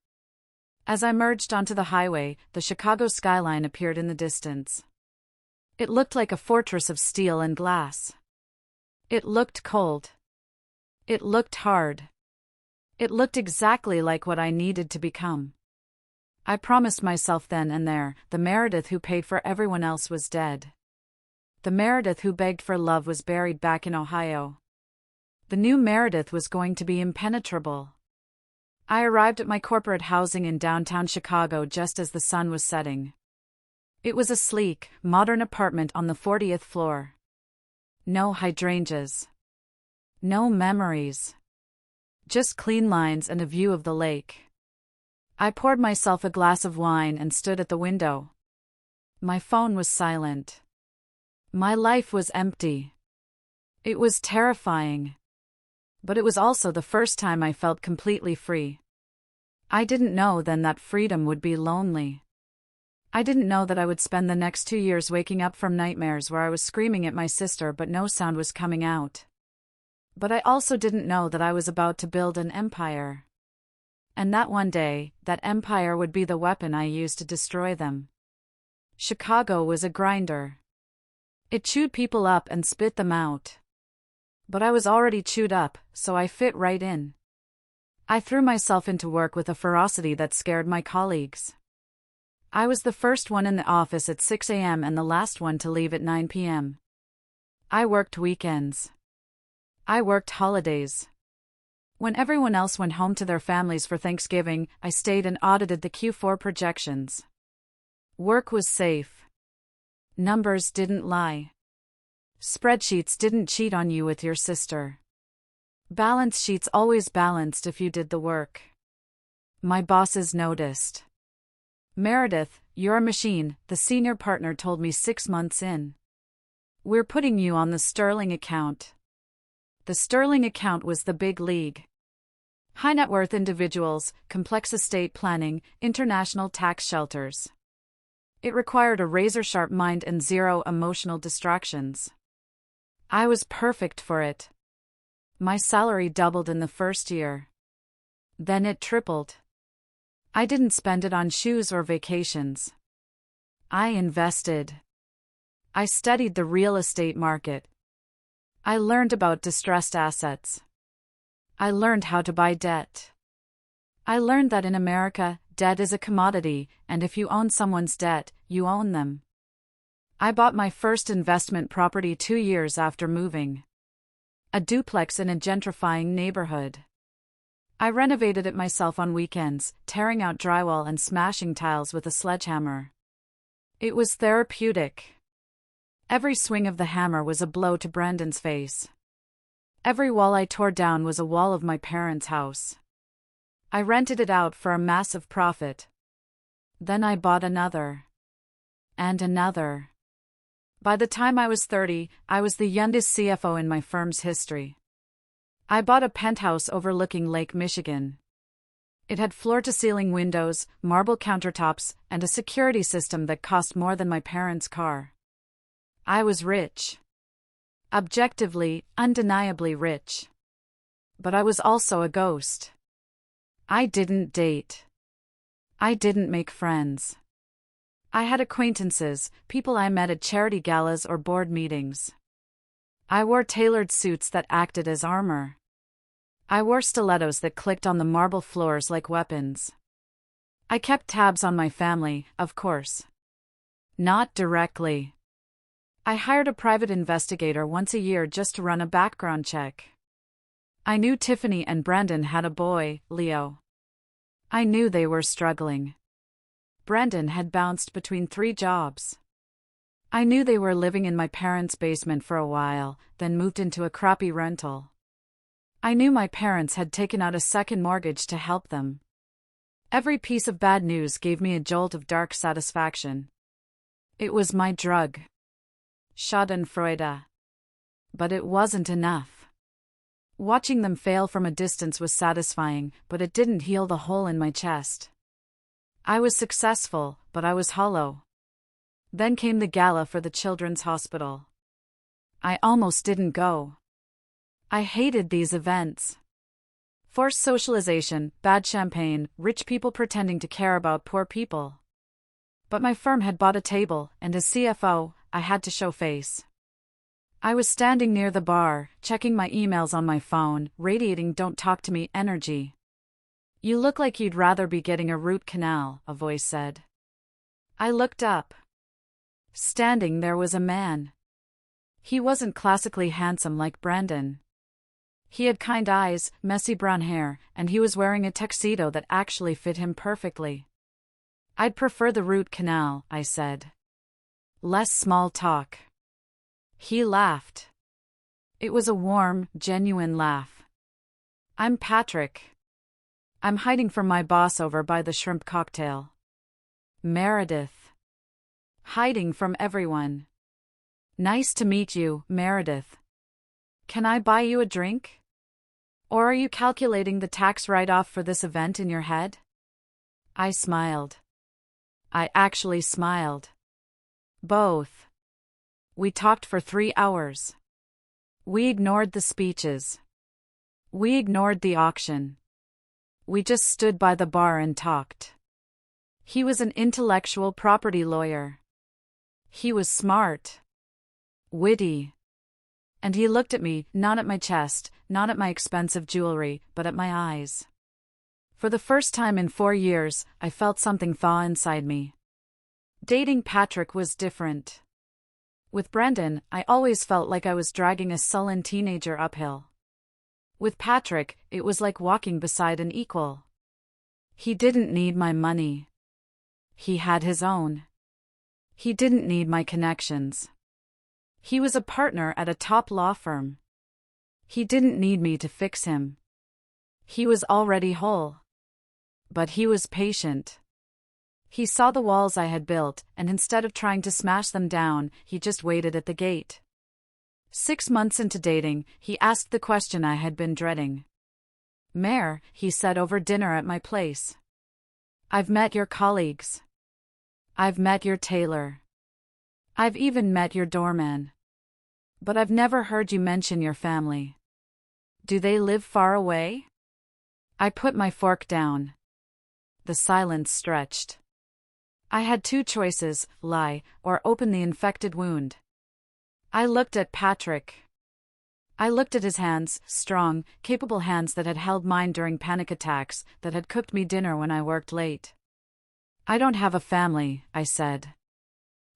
Speaker 1: As I merged onto the highway, the Chicago skyline appeared in the distance. It looked like a fortress of steel and glass. It looked cold. It looked hard. It looked exactly like what I needed to become. I promised myself then and there, the Meredith who paid for everyone else was dead. The Meredith who begged for love was buried back in Ohio. The new Meredith was going to be impenetrable. I arrived at my corporate housing in downtown Chicago just as the sun was setting. It was a sleek, modern apartment on the 40th floor. No hydrangeas. No memories. Just clean lines and a view of the lake. I poured myself a glass of wine and stood at the window. My phone was silent. My life was empty. It was terrifying. But it was also the first time I felt completely free. I didn't know then that freedom would be lonely. I didn't know that I would spend the next 2 years waking up from nightmares where I was screaming at my sister but no sound was coming out. But I also didn't know that I was about to build an empire. And that one day, that empire would be the weapon I used to destroy them. Chicago was a grinder. It chewed people up and spit them out. But I was already chewed up, so I fit right in. I threw myself into work with a ferocity that scared my colleagues. I was the first one in the office at 6 a.m. and the last one to leave at 9 p.m. I worked weekends. I worked holidays. When everyone else went home to their families for Thanksgiving, I stayed and audited the Q4 projections. Work was safe. Numbers didn't lie. Spreadsheets didn't cheat on you with your sister. Balance sheets always balanced if you did the work. My bosses noticed. Meredith, you're a machine, the senior partner told me 6 months in. We're putting you on the Sterling account. The Sterling account was the big league. High net worth individuals, complex estate planning, international tax shelters. It required a razor-sharp mind and zero emotional distractions. I was perfect for it. My salary doubled in the first year. Then it tripled. I didn't spend it on shoes or vacations. I invested. I studied the real estate market. I learned about distressed assets. I learned how to buy debt. I learned that in America, debt is a commodity, and if you own someone's debt, you own them. I bought my first investment property 2 years after moving. A duplex in a gentrifying neighborhood. I renovated it myself on weekends, tearing out drywall and smashing tiles with a sledgehammer. It was therapeutic. Every swing of the hammer was a blow to Brandon's face. Every wall I tore down was a wall of my parents' house. I rented it out for a massive profit. Then I bought another. And another. By the time I was 30, I was the youngest CFO in my firm's history. I bought a penthouse overlooking Lake Michigan. It had floor-to-ceiling windows, marble countertops, and a security system that cost more than my parents' car. I was rich. Objectively, undeniably rich. But I was also a ghost. I didn't date. I didn't make friends. I had acquaintances, people I met at charity galas or board meetings. I wore tailored suits that acted as armor. I wore stilettos that clicked on the marble floors like weapons. I kept tabs on my family, of course. Not directly. I hired a private investigator once a year just to run a background check. I knew Tiffany and Brandon had a boy, Leo. I knew they were struggling. Brandon had bounced between 3 jobs. I knew they were living in my parents' basement for a while, then moved into a crappy rental. I knew my parents had taken out a second mortgage to help them. Every piece of bad news gave me a jolt of dark satisfaction. It was my drug. Schadenfreude. But it wasn't enough. Watching them fail from a distance was satisfying, but it didn't heal the hole in my chest. I was successful, but I was hollow. Then came the gala for the children's hospital. I almost didn't go. I hated these events. Forced socialization, bad champagne, rich people pretending to care about poor people. But my firm had bought a table, and as CFO, I had to show face. I was standing near the bar, checking my emails on my phone, radiating "don't talk to me" energy. "You look like you'd rather be getting a root canal," a voice said. I looked up. Standing there was a man. He wasn't classically handsome like Brandon. He had kind eyes, messy brown hair, and he was wearing a tuxedo that actually fit him perfectly. "I'd prefer the root canal," I said. "Less small talk." He laughed. It was a warm, genuine laugh. "I'm Patrick. I'm hiding from my boss over by the shrimp cocktail." "Meredith." "Hiding from everyone." "Nice to meet you, Meredith. Can I buy you a drink? Or are you calculating the tax write-off for this event in your head?" I smiled. I actually smiled. Both. We talked for 3 hours. We ignored the speeches. We ignored the auction. We just stood by the bar and talked. He was an intellectual property lawyer. He was smart. Witty. And he looked at me, not at my chest, not at my expensive jewelry, but at my eyes. For the first time in 4 years, I felt something thaw inside me. Dating Patrick was different. With Brendan, I always felt like I was dragging a sullen teenager uphill. With Patrick, it was like walking beside an equal. He didn't need my money. He had his own. He didn't need my connections. He was a partner at a top law firm. He didn't need me to fix him. He was already whole. But he was patient. He saw the walls I had built, and instead of trying to smash them down, he just waited at the gate. 6 months into dating, he asked the question I had been dreading. "Mare," he said over dinner at my place, "I've met your colleagues. I've met your tailor. I've even met your doorman. But I've never heard you mention your family. Do they live far away?" I put my fork down. The silence stretched. I had 2 choices: lie, or open the infected wound. I looked at Patrick. I looked at his hands, strong, capable hands that had held mine during panic attacks, that had cooked me dinner when I worked late. "I don't have a family," I said.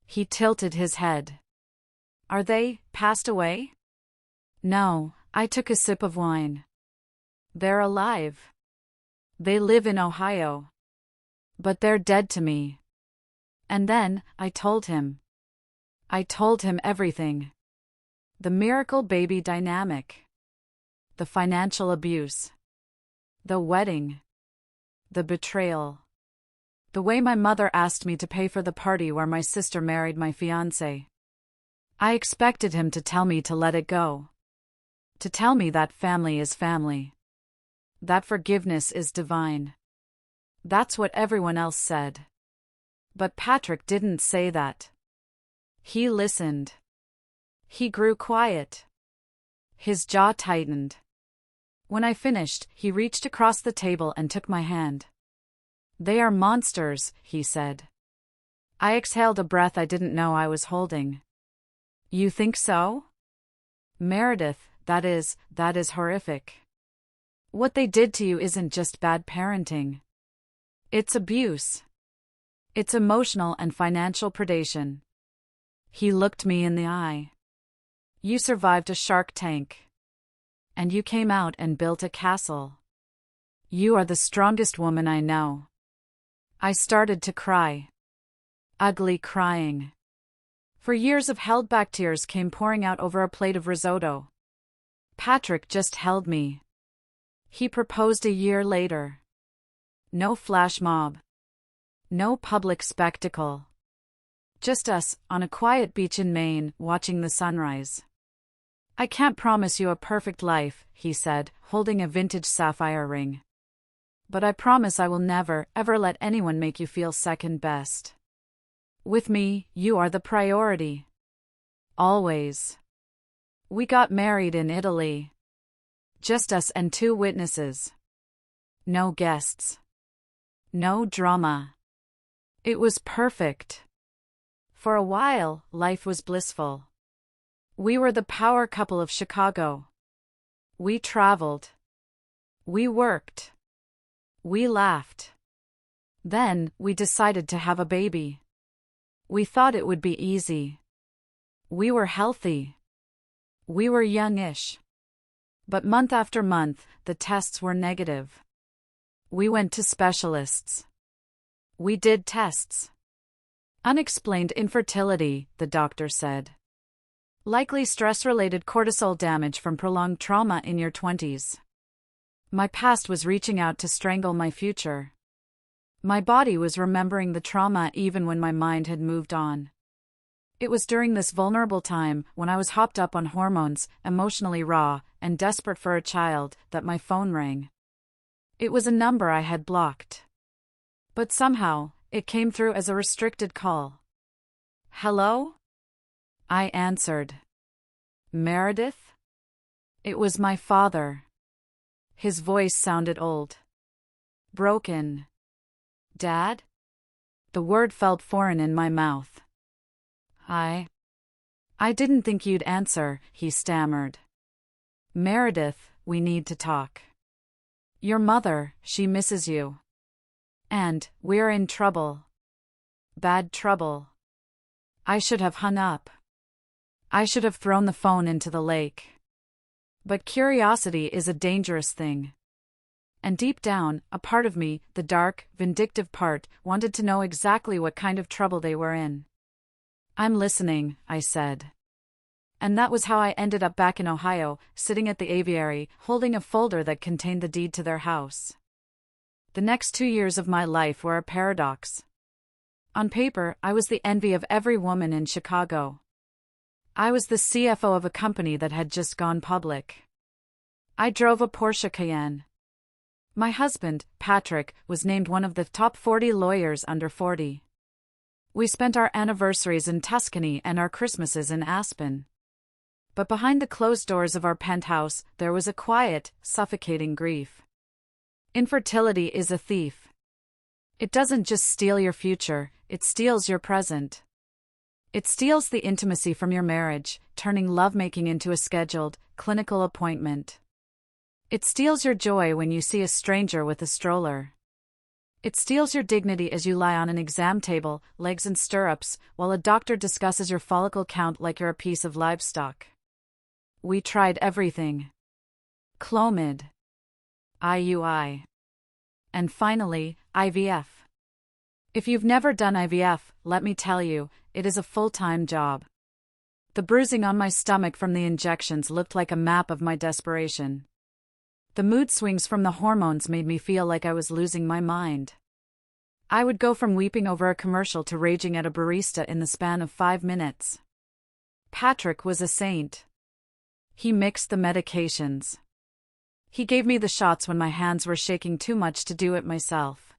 Speaker 1: He tilted his head. "Are they passed away?" "No," I took a sip of wine. "They're alive. They live in Ohio. But they're dead to me." And then, I told him. I told him everything. The miracle baby dynamic. The financial abuse. The wedding. The betrayal. The way my mother asked me to pay for the party where my sister married my fiancé. I expected him to tell me to let it go. To tell me that family is family. That forgiveness is divine. That's what everyone else said. But Patrick didn't say that. He listened. He grew quiet. His jaw tightened. When I finished, he reached across the table and took my hand. "They are monsters," he said. I exhaled a breath I didn't know I was holding. "You think so?" "Meredith, that is horrific. What they did to you isn't just bad parenting. It's abuse. It's emotional and financial predation." He looked me in the eye. "You survived a Shark Tank. And you came out and built a castle. You are the strongest woman I know." I started to cry. Ugly crying. For years of held-back tears came pouring out over a plate of risotto. Patrick just held me. He proposed a year later. No flash mob. No public spectacle. Just us, on a quiet beach in Maine, watching the sunrise. "I can't promise you a perfect life," he said, holding a vintage sapphire ring. "But I promise I will never, ever let anyone make you feel second best. With me, you are the priority. Always." We got married in Italy. Just us and 2 witnesses. No guests. No drama. It was perfect. For a while, life was blissful. We were the power couple of Chicago. We traveled. We worked. We laughed. Then, we decided to have a baby. We thought it would be easy. We were healthy. We were youngish. But month after month, the tests were negative. We went to specialists. We did tests. Unexplained infertility, the doctor said. Likely stress-related cortisol damage from prolonged trauma in your 20s. My past was reaching out to strangle my future. My body was remembering the trauma even when my mind had moved on. It was during this vulnerable time, when I was hopped up on hormones, emotionally raw, and desperate for a child, that my phone rang. It was a number I had blocked. But somehow, it came through as a restricted call. Hello? I answered. Meredith? It was my father. His voice sounded old. Broken. Dad? The word felt foreign in my mouth. I didn't think you'd answer, he stammered. Meredith, we need to talk. Your mother, she misses you. And, we're in trouble. Bad trouble. I should have hung up. I should have thrown the phone into the lake. But curiosity is a dangerous thing. And deep down, a part of me, the dark, vindictive part, wanted to know exactly what kind of trouble they were in. I'm listening, I said. And that was how I ended up back in Ohio, sitting at the aviary, holding a folder that contained the deed to their house. The next 2 years of my life were a paradox. On paper, I was the envy of every woman in Chicago. I was the CFO of a company that had just gone public. I drove a Porsche Cayenne. My husband, Patrick, was named one of the top 40 lawyers under 40. We spent our anniversaries in Tuscany and our Christmases in Aspen. But behind the closed doors of our penthouse, there was a quiet, suffocating grief. Infertility is a thief. It doesn't just steal your future, it steals your present. It steals the intimacy from your marriage, turning lovemaking into a scheduled, clinical appointment. It steals your joy when you see a stranger with a stroller. It steals your dignity as you lie on an exam table, legs in stirrups, while a doctor discusses your follicle count like you're a piece of livestock. We tried everything. Clomid. IUI. And finally, IVF. If you've never done IVF, let me tell you, it is a full-time job. The bruising on my stomach from the injections looked like a map of my desperation. The mood swings from the hormones made me feel like I was losing my mind. I would go from weeping over a commercial to raging at a barista in the span of 5 minutes. Patrick was a saint. He mixed the medications. He gave me the shots when my hands were shaking too much to do it myself.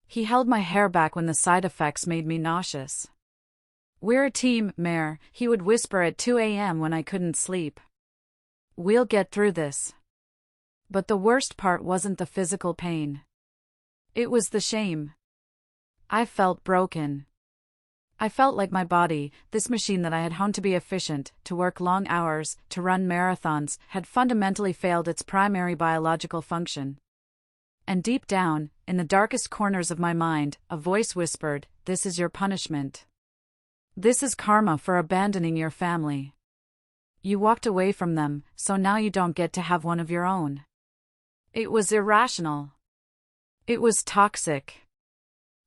Speaker 1: He held my hair back when the side effects made me nauseous. We're a team, Mare, he would whisper at 2 a.m. when I couldn't sleep. We'll get through this. But the worst part wasn't the physical pain. It was the shame. I felt broken. I felt like my body, this machine that I had honed to be efficient, to work long hours, to run marathons, had fundamentally failed its primary biological function. And deep down, in the darkest corners of my mind, a voice whispered, "This is your punishment. This is karma for abandoning your family. You walked away from them, so now you don't get to have one of your own." It was irrational. It was toxic.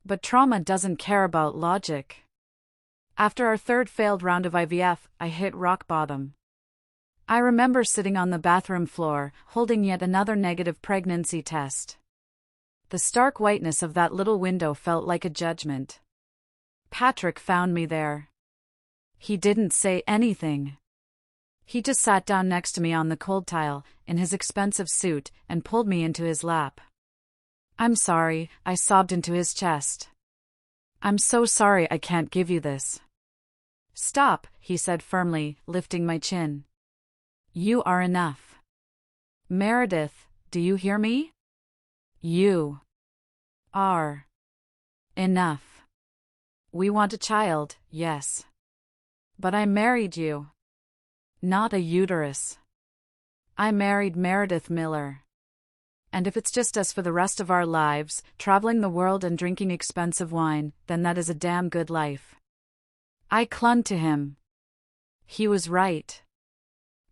Speaker 1: But trauma doesn't care about logic. After our third failed round of IVF, I hit rock bottom. I remember sitting on the bathroom floor, holding yet another negative pregnancy test. The stark whiteness of that little window felt like a judgment. Patrick found me there. He didn't say anything. He just sat down next to me on the cold tile, in his expensive suit, and pulled me into his lap. "I'm sorry," I sobbed into his chest. "I'm so sorry I can't give you this." "Stop," he said firmly, lifting my chin. "You are enough. Meredith, do you hear me? You are enough. We want a child, yes. But I married you. Not a uterus. I married Meredith Miller. And if it's just us for the rest of our lives, traveling the world and drinking expensive wine, then that is a damn good life. I clung to him. He was right.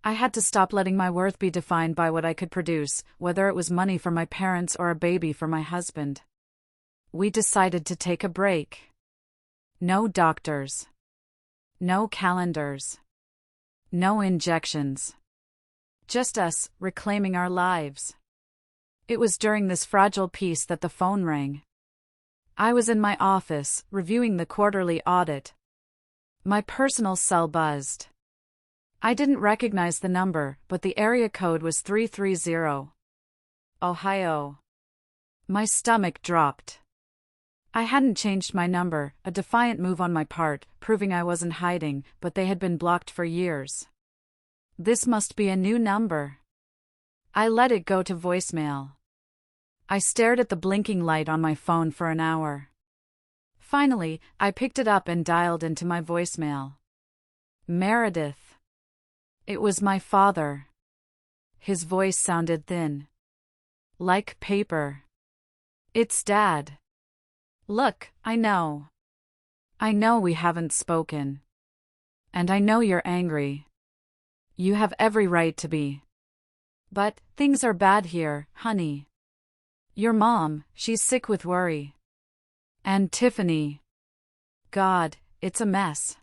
Speaker 1: I had to stop letting my worth be defined by what I could produce, whether it was money for my parents or a baby for my husband. We decided to take a break. No doctors. No calendars. No injections. Just us, reclaiming our lives. It was during this fragile piece that the phone rang. I was in my office, reviewing the quarterly audit. My personal cell buzzed. I didn't recognize the number, but the area code was 330. Ohio. My stomach dropped. I hadn't changed my number, a defiant move on my part, proving I wasn't hiding, but they had been blocked for years. This must be a new number. I let it go to voicemail. I stared at the blinking light on my phone for an hour. Finally, I picked it up and dialed into my voicemail. Meredith. It was my father. His voice sounded thin. Like paper. It's Dad. Look, I know. I know we haven't spoken. And I know you're angry. You have every right to be. But, things are bad here, honey. Your mom, she's sick with worry. And Tiffany. God, it's a mess.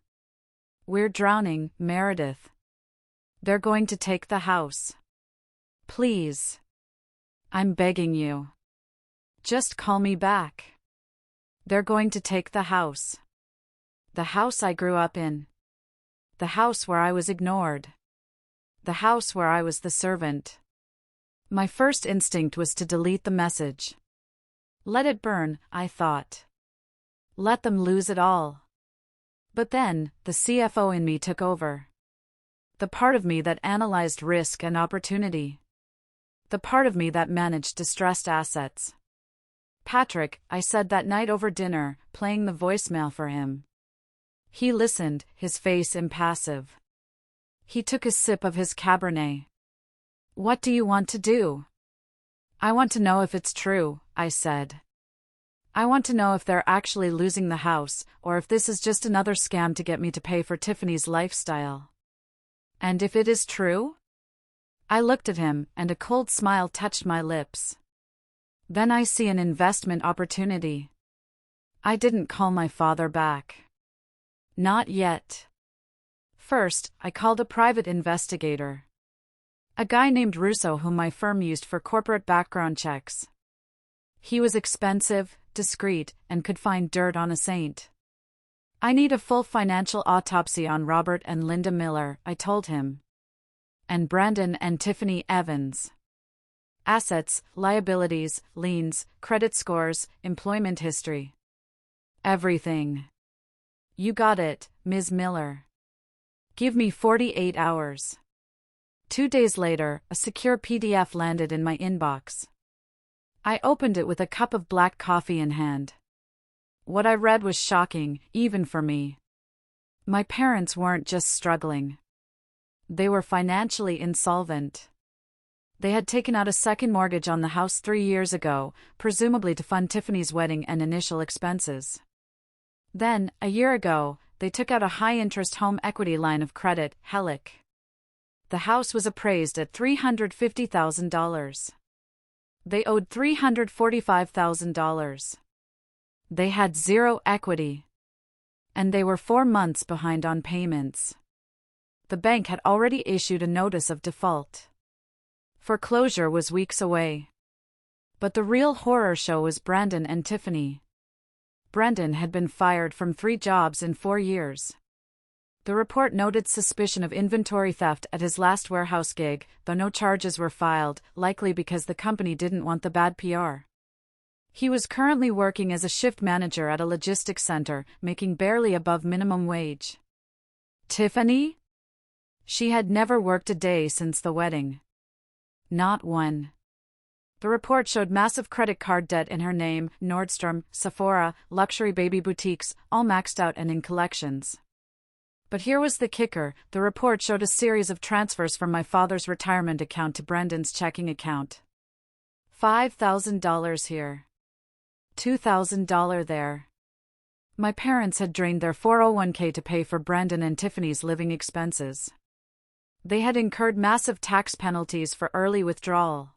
Speaker 1: We're drowning, Meredith. They're going to take the house. Please. I'm begging you. Just call me back. They're going to take the house. The house I grew up in. The house where I was ignored. The house where I was the servant. My first instinct was to delete the message. Let it burn, I thought. Let them lose it all. But then, the CFO in me took over. The part of me that analyzed risk and opportunity. The part of me that managed distressed assets. Patrick, I said that night over dinner, playing the voicemail for him. He listened, his face impassive. He took a sip of his Cabernet. What do you want to do? I want to know if it's true, I said. I want to know if they're actually losing the house, or if this is just another scam to get me to pay for Tiffany's lifestyle. And if it is true? I looked at him, and a cold smile touched my lips. Then I see an investment opportunity. I didn't call my father back. Not yet. First, I called a private investigator. A guy named Russo whom my firm used for corporate background checks. He was expensive, discreet, and could find dirt on a saint. I need a full financial autopsy on Robert and Linda Miller, I told him. And Brandon and Tiffany Evans. Assets, liabilities, liens, credit scores, employment history. Everything. You got it, Ms. Miller. Give me 48 hours. 2 days later, a secure PDF landed in my inbox. I opened it with a cup of black coffee in hand. What I read was shocking, even for me. My parents weren't just struggling. They were financially insolvent. They had taken out a second mortgage on the house 3 years ago, presumably to fund Tiffany's wedding and initial expenses. Then, a year ago, they took out a high-interest home equity line of credit, HELIC. The house was appraised at $350,000. They owed $345,000. They had zero equity. And they were 4 months behind on payments. The bank had already issued a notice of default. Foreclosure was weeks away. But the real horror show was Brandon and Tiffany. Brandon had been fired from 3 jobs in 4 years. The report noted suspicion of inventory theft at his last warehouse gig, though no charges were filed, likely because the company didn't want the bad PR. He was currently working as a shift manager at a logistics center, making barely above minimum wage. Tiffany? She had never worked a day since the wedding. Not one. The report showed massive credit card debt in her name, Nordstrom, Sephora, luxury baby boutiques, all maxed out and in collections. But here was the kicker, the report showed a series of transfers from my father's retirement account to Brendan's checking account. $5,000 here. $2,000 there. My parents had drained their 401k to pay for Brendan and Tiffany's living expenses. They had incurred massive tax penalties for early withdrawal.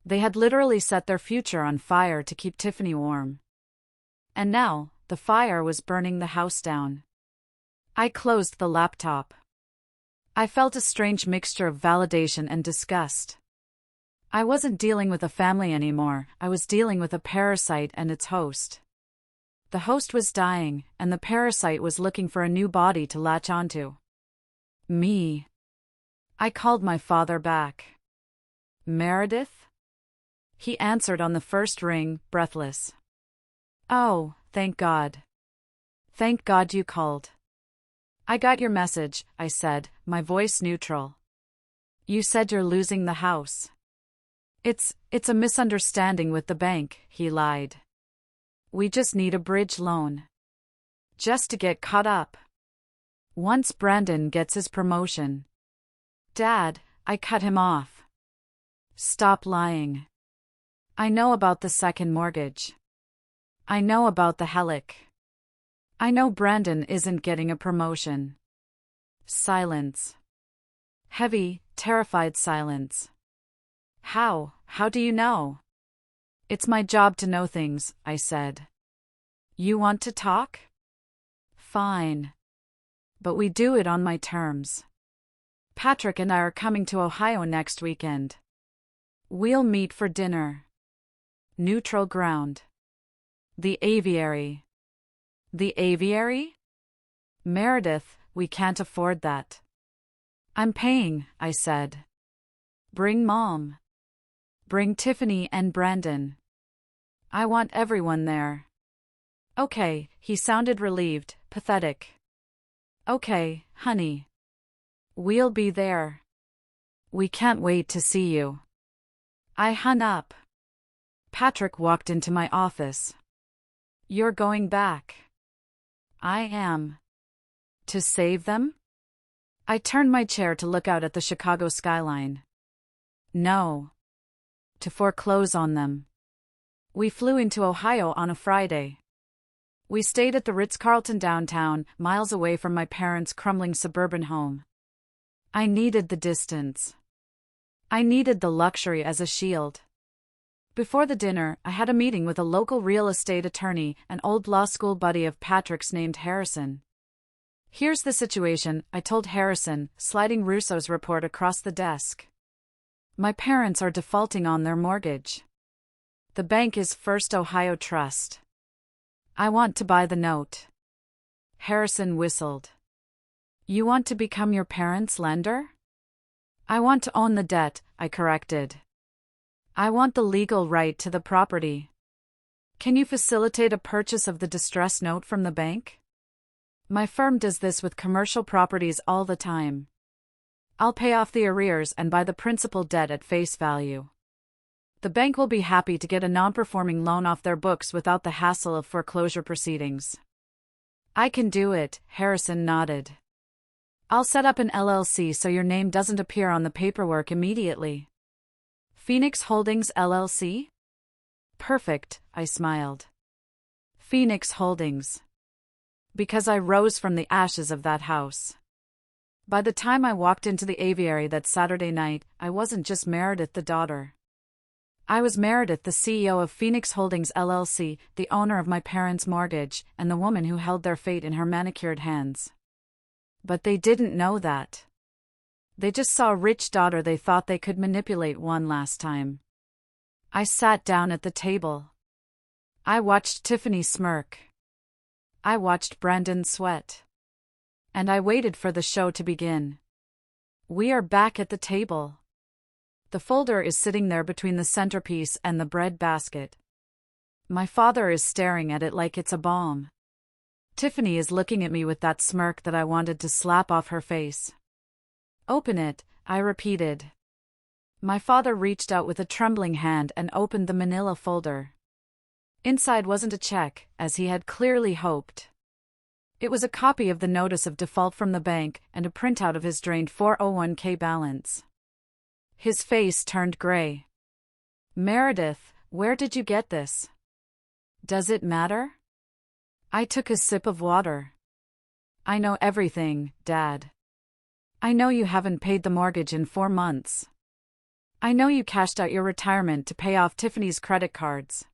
Speaker 1: They had literally set their future on fire to keep Tiffany warm. And now, the fire was burning the house down. I closed the laptop. I felt a strange mixture of validation and disgust. I wasn't dealing with a family anymore, I was dealing with a parasite and its host. The host was dying, and the parasite was looking for a new body to latch onto. Me. I called my father back. Meredith? He answered on the first ring, breathless. Oh, thank God. Thank God you called. I got your message, I said, my voice neutral. You said you're losing the house. It's a misunderstanding with the bank, he lied. We just need a bridge loan. Just to get caught up. Once Brandon gets his promotion. Dad, I cut him off. Stop lying. I know about the second mortgage. I know about the helic. I know Brandon isn't getting a promotion. Silence. Heavy, terrified silence. How do you know? It's my job to know things, I said. You want to talk? Fine. But we do it on my terms. Patrick and I are coming to Ohio next weekend. We'll meet for dinner. Neutral ground. The aviary. The aviary? Meredith, we can't afford that. I'm paying, I said. Bring Mom. Bring Tiffany and Brandon. I want everyone there. Okay, he sounded relieved, pathetic. Okay, honey. We'll be there. We can't wait to see you. I hung up. Patrick walked into my office. You're going back. I am. To save them? I turned my chair to look out at the Chicago skyline. No. To foreclose on them. We flew into Ohio on a Friday. We stayed at the Ritz-Carlton downtown, miles away from my parents' crumbling suburban home. I needed the distance. I needed the luxury as a shield. Before the dinner, I had a meeting with a local real estate attorney, an old law school buddy of Patrick's named Harrison. Here's the situation, I told Harrison, sliding Russo's report across the desk. My parents are defaulting on their mortgage. The bank is First Ohio Trust. I want to buy the note. Harrison whistled. You want to become your parents' lender? I want to own the debt, I corrected. I want the legal right to the property. Can you facilitate a purchase of the distress note from the bank? My firm does this with commercial properties all the time. I'll pay off the arrears and buy the principal debt at face value. The bank will be happy to get a non-performing loan off their books without the hassle of foreclosure proceedings. I can do it, Harrison nodded. I'll set up an LLC so your name doesn't appear on the paperwork immediately. Phoenix Holdings LLC? Perfect, I smiled. Phoenix Holdings. Because I rose from the ashes of that house. By the time I walked into the aviary that Saturday night, I wasn't just Meredith the daughter. I was Meredith, the CEO of Phoenix Holdings LLC, the owner of my parents' mortgage, and the woman who held their fate in her manicured hands. But they didn't know that. They just saw a rich daughter they thought they could manipulate one last time. I sat down at the table. I watched Tiffany smirk. I watched Brandon sweat. And I waited for the show to begin. We are back at the table. The folder is sitting there between the centerpiece and the bread basket. My father is staring at it like it's a bomb. Tiffany is looking at me with that smirk that I wanted to slap off her face. Open it, I repeated. My father reached out with a trembling hand and opened the manila folder. Inside wasn't a check, as he had clearly hoped. It was a copy of the notice of default from the bank and a printout of his drained 401k balance. His face turned gray. Meredith, where did you get this? Does it matter? I took a sip of water. I know everything, Dad. I know you haven't paid the mortgage in 4 months. I know you cashed out your retirement to pay off Tiffany's credit cards.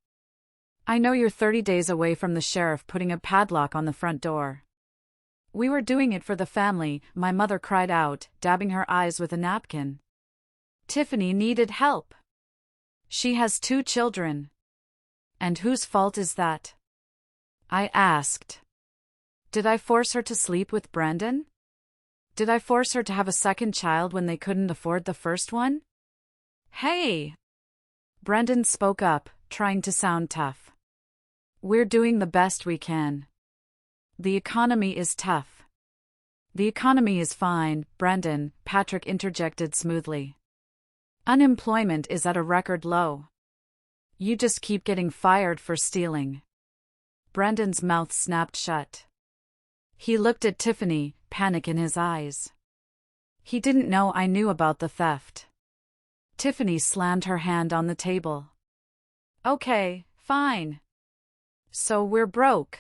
Speaker 1: I know you're 30 days away from the sheriff putting a padlock on the front door. We were doing it for the family, my mother cried out, dabbing her eyes with a napkin. Tiffany needed help. She has 2 children. And whose fault is that? I asked. Did I force her to sleep with Brandon? Did I force her to have a second child when they couldn't afford the first one? Hey! Brandon spoke up, trying to sound tough. We're doing the best we can. The economy is tough. The economy is fine, Brandon, Patrick interjected smoothly. Unemployment is at a record low. You just keep getting fired for stealing. Brandon's mouth snapped shut. He looked at Tiffany, panic in his eyes. He didn't know I knew about the theft. Tiffany slammed her hand on the table. Okay, fine. So we're broke.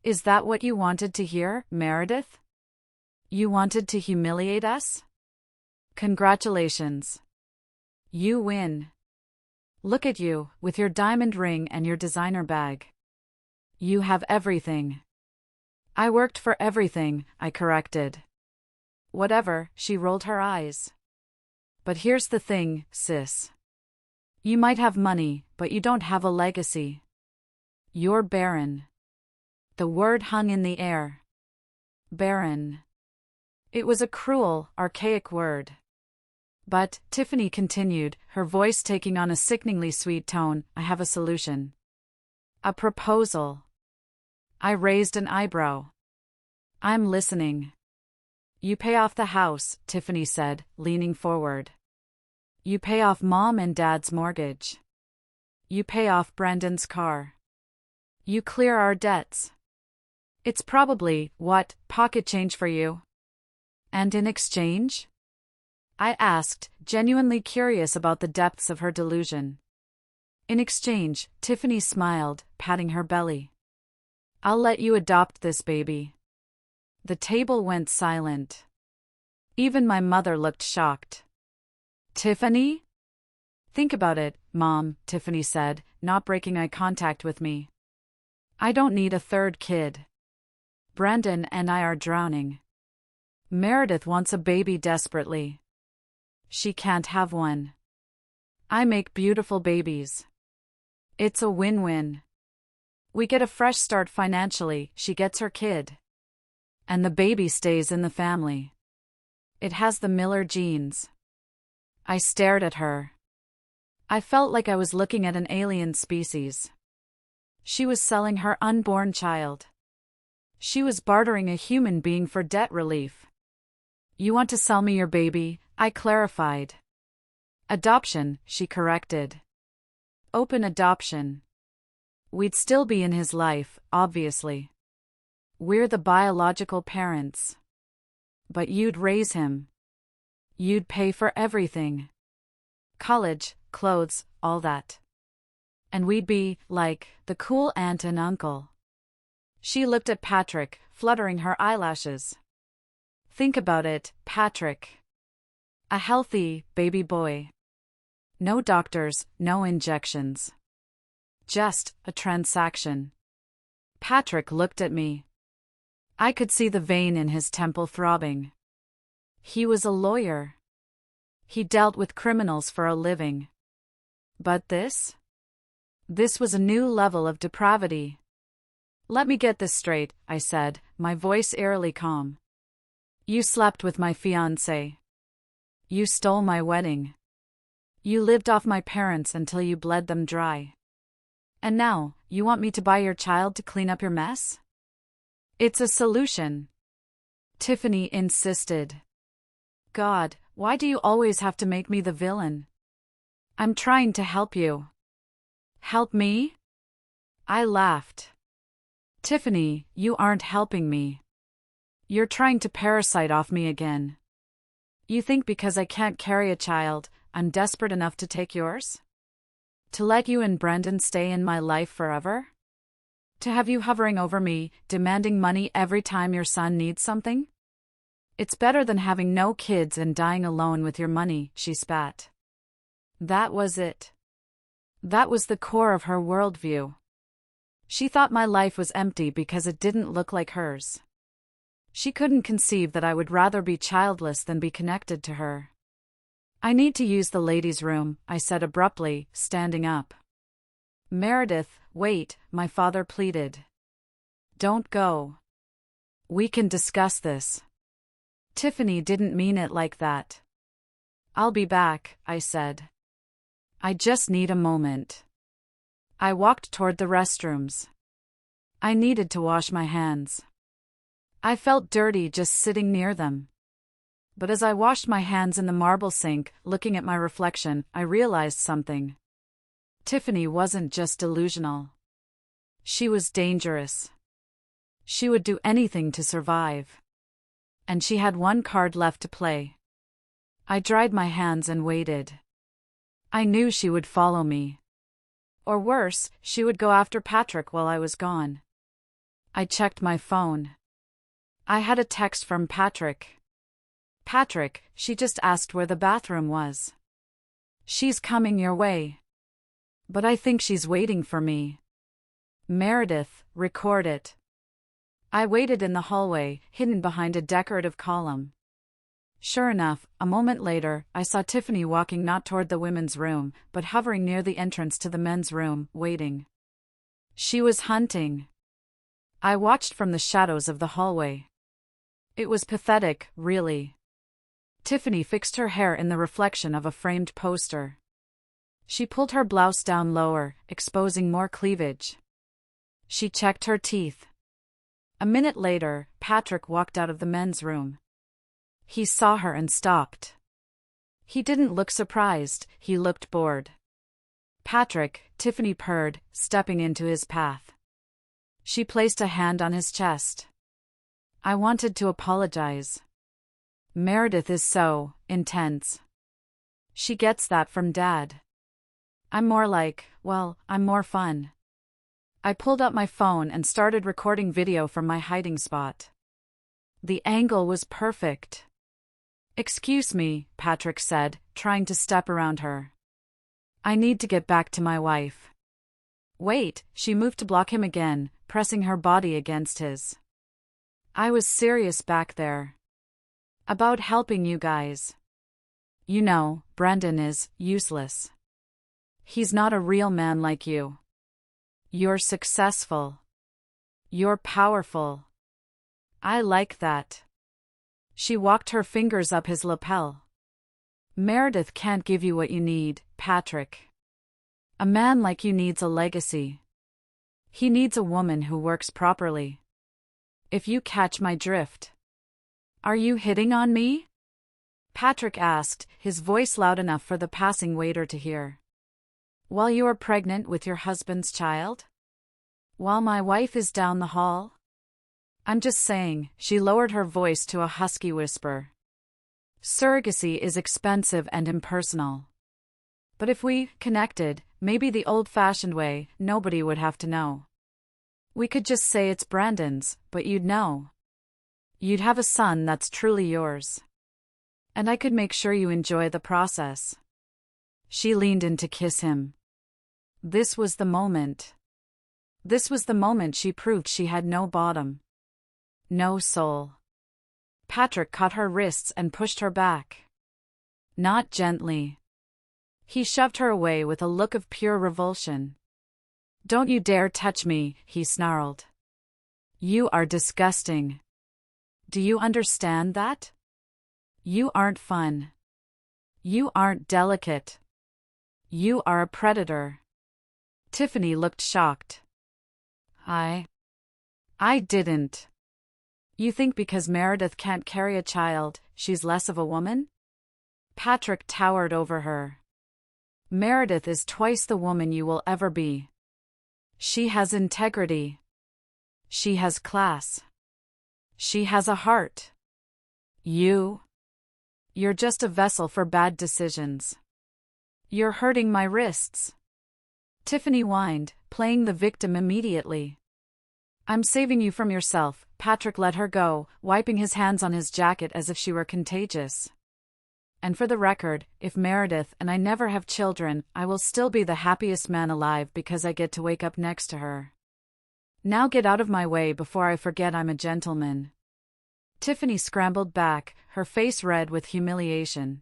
Speaker 1: Is that what you wanted to hear, Meredith? You wanted to humiliate us? Congratulations. You win. Look at you, with your diamond ring and your designer bag. You have everything. I worked for everything, I corrected. Whatever, she rolled her eyes. But here's the thing, sis. You might have money, but you don't have a legacy. You're barren. The word hung in the air. Barren. It was a cruel, archaic word. But, Tiffany continued, her voice taking on a sickeningly sweet tone, I have a solution. A proposal. I raised an eyebrow. I'm listening. You pay off the house, Tiffany said, leaning forward. You pay off Mom and Dad's mortgage. You pay off Brandon's car. You clear our debts. It's probably, what, pocket change for you? And in exchange? I asked, genuinely curious about the depths of her delusion. In exchange, Tiffany smiled, patting her belly. I'll let you adopt this baby. The table went silent. Even my mother looked shocked. Tiffany? Think about it, Mom, Tiffany said, not breaking eye contact with me. I don't need a 3rd kid. Brandon and I are drowning. Meredith wants a baby desperately. She can't have one. I make beautiful babies. It's a win-win. We get a fresh start financially, she gets her kid. And the baby stays in the family. It has the Miller genes. I stared at her. I felt like I was looking at an alien species. She was selling her unborn child. She was bartering a human being for debt relief. You want to sell me your baby? I clarified. Adoption, she corrected. Open adoption. We'd still be in his life, obviously. We're the biological parents. But you'd raise him. You'd pay for everything. College, clothes, all that. And we'd be, like, the cool aunt and uncle. She looked at Patrick, fluttering her eyelashes. Think about it, Patrick. A healthy, baby boy. No doctors, no injections. Just a transaction. Patrick looked at me. I could see the vein in his temple throbbing. He was a lawyer. He dealt with criminals for a living. But this? This was a new level of depravity. Let me get this straight, I said, my voice eerily calm. You slept with my fiancé. You stole my wedding. You lived off my parents until you bled them dry. And now, you want me to buy your child to clean up your mess? It's a solution. Tiffany insisted. God, Why do you always have to make me the villain? I'm trying to help you. Help me? I laughed. Tiffany, you aren't helping me. You're trying to parasite off me again. You think because I can't carry a child, I'm desperate enough to take yours? To let you and Brendan stay in my life forever? To have you hovering over me, demanding money every time your son needs something? It's better than having no kids and dying alone with your money, she spat. That was it. That was the core of her worldview. She thought my life was empty because it didn't look like hers. She couldn't conceive that I would rather be childless than be connected to her. I need to use the ladies' room, I said abruptly, standing up. Meredith, wait, my father pleaded. Don't go. We can discuss this. Tiffany didn't mean it like that. I'll be back, I said. I just need a moment. I walked toward the restrooms. I needed to wash my hands. I felt dirty just sitting near them. But as I washed my hands in the marble sink, looking at my reflection, I realized something. Tiffany wasn't just delusional. She was dangerous. She would do anything to survive. And she had one card left to play. I dried my hands and waited. I knew she would follow me. Or worse, she would go after Patrick while I was gone. I checked my phone. I had a text from Patrick. Patrick, she just asked where the bathroom was. She's coming your way. But I think she's waiting for me. Meredith, record it. I waited in the hallway, hidden behind a decorative column. Sure enough, a moment later, I saw Tiffany walking not toward the women's room, but hovering near the entrance to the men's room, waiting. She was hunting. I watched from the shadows of the hallway. It was pathetic, really. Tiffany fixed her hair in the reflection of a framed poster. She pulled her blouse down lower, exposing more cleavage. She checked her teeth. A minute later, Patrick walked out of the men's room. He saw her and stopped. He didn't look surprised, he looked bored. Patrick, Tiffany purred, stepping into his path. She placed a hand on his chest. I wanted to apologize. Meredith is so intense. She gets that from Dad. I'm more like, well, I'm more fun. I pulled up my phone and started recording video from my hiding spot. The angle was perfect. Excuse me, Patrick said, trying to step around her. I need to get back to my wife. Wait, she moved to block him again, pressing her body against his. I was serious back there. About helping you guys. You know, Brendan is useless. He's not a real man like you. You're successful. You're powerful. I like that. She walked her fingers up his lapel. Meredith can't give you what you need, Patrick. A man like you needs a legacy. He needs a woman who works properly. If you catch my drift. Are you hitting on me? Patrick asked, his voice loud enough for the passing waiter to hear. While you are pregnant with your husband's child? While my wife is down the hall? I'm just saying, she lowered her voice to a husky whisper. Surrogacy is expensive and impersonal. But if we connected, maybe the old-fashioned way, nobody would have to know. We could just say it's Brandon's, but you'd know. You'd have a son that's truly yours. And I could make sure you enjoy the process. She leaned in to kiss him. This was the moment. This was the moment she proved she had no bottom. No soul. Patrick caught her wrists and pushed her back. Not gently. He shoved her away with a look of pure revulsion. Don't you dare touch me, he snarled. You are disgusting. Do you understand that? You aren't fun. You aren't delicate. You are a predator. Tiffany looked shocked. I didn't. You think because Meredith can't carry a child, she's less of a woman? Patrick towered over her. Meredith is twice the woman you will ever be. She has integrity. She has class. She has a heart. You're just a vessel for bad decisions. You're hurting my wrists. Tiffany whined, playing the victim immediately. I'm saving you from yourself. Patrick let her go, wiping his hands on his jacket as if she were contagious. And for the record, if Meredith and I never have children, I will still be the happiest man alive because I get to wake up next to her. Now get out of my way before I forget I'm a gentleman. Tiffany scrambled back, her face red with humiliation.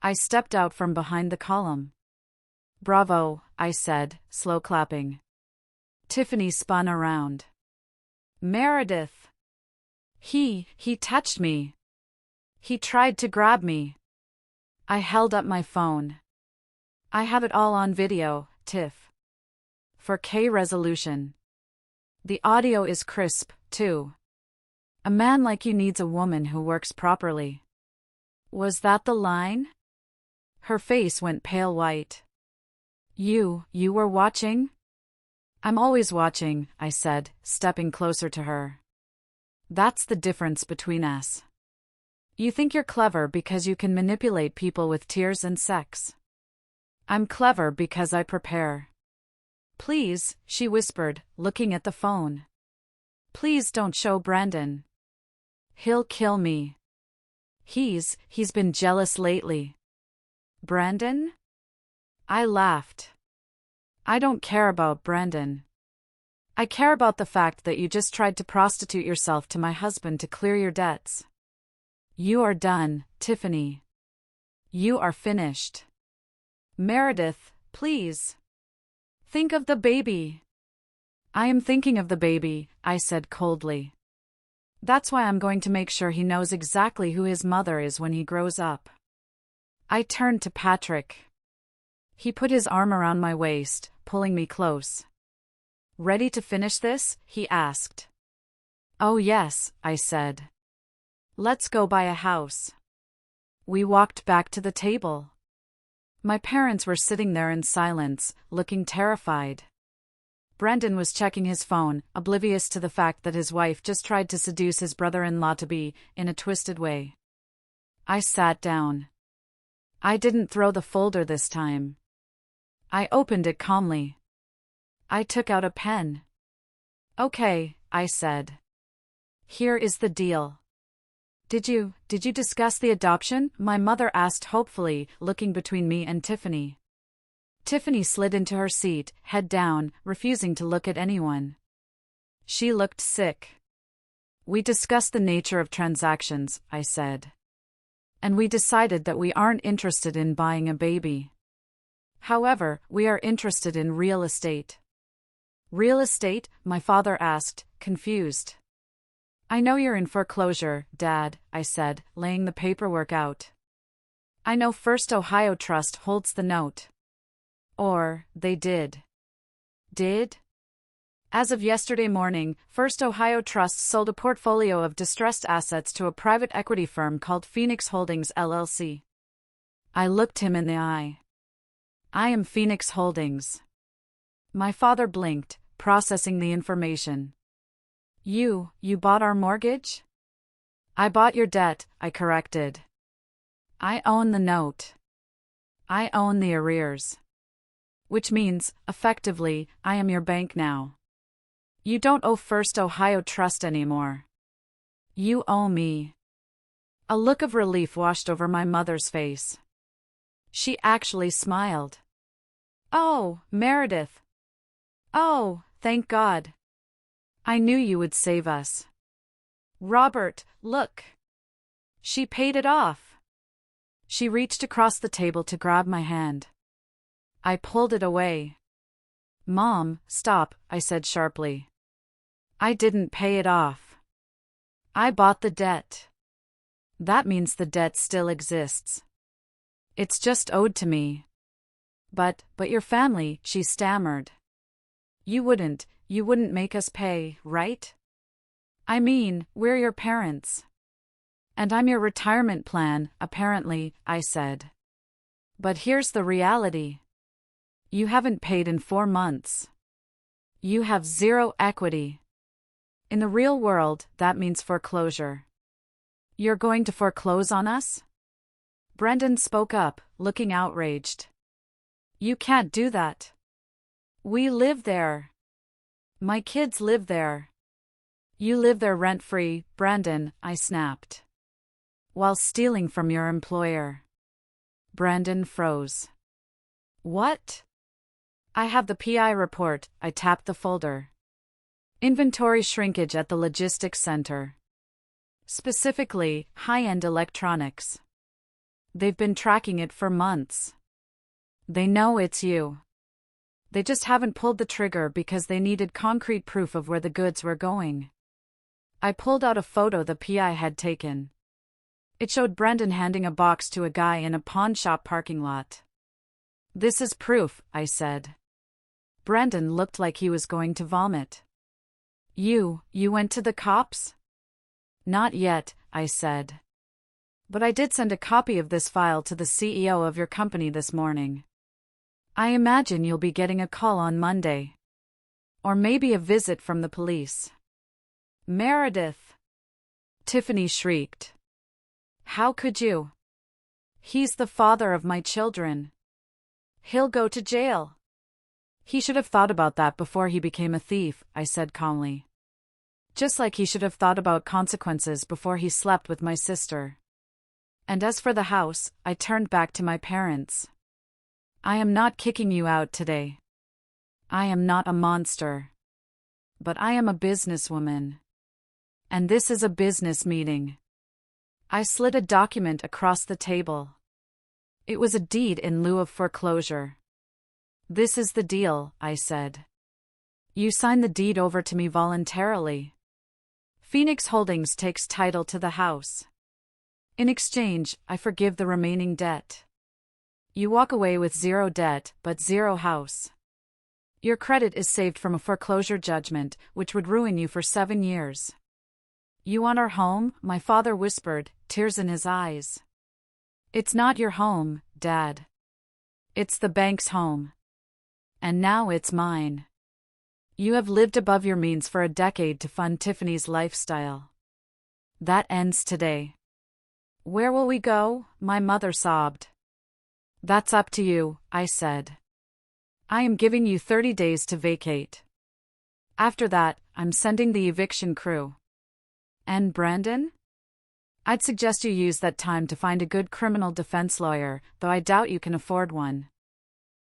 Speaker 1: I stepped out from behind the column. Bravo, I said, slow clapping. Tiffany spun around. Meredith. He touched me. He tried to grab me. I held up my phone. I have it all on video, Tiff. 4K resolution. The audio is crisp, too. A man like you needs a woman who works properly. Was that the line? Her face went pale white. You were watching? I'm always watching, I said, stepping closer to her. That's the difference between us. You think you're clever because you can manipulate people with tears and sex. I'm clever because I prepare. Please, she whispered, looking at the phone. Please don't show Brandon. He'll kill me. He's been jealous lately. Brandon? I laughed. I don't care about Brandon. I care about the fact that you just tried to prostitute yourself to my husband to clear your debts. You are done, Tiffany. You are finished. Meredith, please. Think of the baby. I am thinking of the baby, I said coldly. That's why I'm going to make sure he knows exactly who his mother is when he grows up. I turned to Patrick. He put his arm around my waist, pulling me close. Ready to finish this? He asked. Oh yes, I said. Let's go buy a house. We walked back to the table. My parents were sitting there in silence, looking terrified. Brandon was checking his phone, oblivious to the fact that his wife just tried to seduce his brother-in-law-to-be, in a twisted way. I sat down. I didn't throw the folder this time. I opened it calmly. I took out a pen. Okay, I said. Here is the deal. Did you discuss the adoption? My mother asked hopefully, looking between me and Tiffany. Tiffany slid into her seat, head down, refusing to look at anyone. She looked sick. We discussed the nature of transactions, I said. And we decided that we aren't interested in buying a baby. However, we are interested in real estate. Real estate? My father asked, confused. I know you're in foreclosure, Dad, I said, laying the paperwork out. I know First Ohio Trust holds the note. Or, they did. Did? As of yesterday morning, First Ohio Trust sold a portfolio of distressed assets to a private equity firm called Phoenix Holdings LLC. I looked him in the eye. I am Phoenix Holdings. My father blinked, processing the information. You bought our mortgage? I bought your debt, I corrected. I own the note. I own the arrears. Which means, effectively, I am your bank now. You don't owe First Ohio Trust anymore. You owe me. A look of relief washed over my mother's face. She actually smiled. Oh, Meredith. Oh, thank God. I knew you would save us. Robert, look. She paid it off. She reached across the table to grab my hand. I pulled it away. Mom, stop, I said sharply. I didn't pay it off. I bought the debt. That means the debt still exists. It's just owed to me. But your family, she stammered. You wouldn't make us pay, right? I mean, we're your parents. And I'm your retirement plan, apparently, I said. But here's the reality. You haven't paid in 4 months. You have 0 equity. In the real world, that means foreclosure. You're going to foreclose on us? Brendan spoke up, looking outraged. You can't do that. We live there. My kids live there. You live there rent-free, Brandon, I snapped. While stealing from your employer. Brandon froze. What? I have the PI report, I tapped the folder. Inventory shrinkage at the logistics center. Specifically, high-end electronics. They've been tracking it for months. They know it's you. They just haven't pulled the trigger because they needed concrete proof of where the goods were going. I pulled out a photo the PI had taken. It showed Brendan handing a box to a guy in a pawn shop parking lot. This is proof, I said. Brendan looked like he was going to vomit. You went to the cops? Not yet, I said. But I did send a copy of this file to the CEO of your company this morning. I imagine you'll be getting a call on Monday. Or maybe a visit from the police. Meredith! Tiffany shrieked. How could you? He's the father of my children. He'll go to jail. He should have thought about that before he became a thief, I said calmly. Just like he should have thought about consequences before he slept with my sister. And as for the house, I turned back to my parents. I am not kicking you out today. I am not a monster. But I am a businesswoman. And this is a business meeting. I slid a document across the table. It was a deed in lieu of foreclosure. This is the deal, I said. You sign the deed over to me voluntarily. Phoenix Holdings takes title to the house. In exchange, I forgive the remaining debt. You walk away with 0 debt, but 0 house. Your credit is saved from a foreclosure judgment, which would ruin you for 7 years. You want our home? My father whispered, tears in his eyes. It's not your home, Dad. It's the bank's home. And now it's mine. You have lived above your means for a decade to fund Tiffany's lifestyle. That ends today. Where will we go? My mother sobbed. That's up to you, I said. I am giving you 30 days to vacate. After that, I'm sending the eviction crew. And Brandon? I'd suggest you use that time to find a good criminal defense lawyer, though I doubt you can afford one.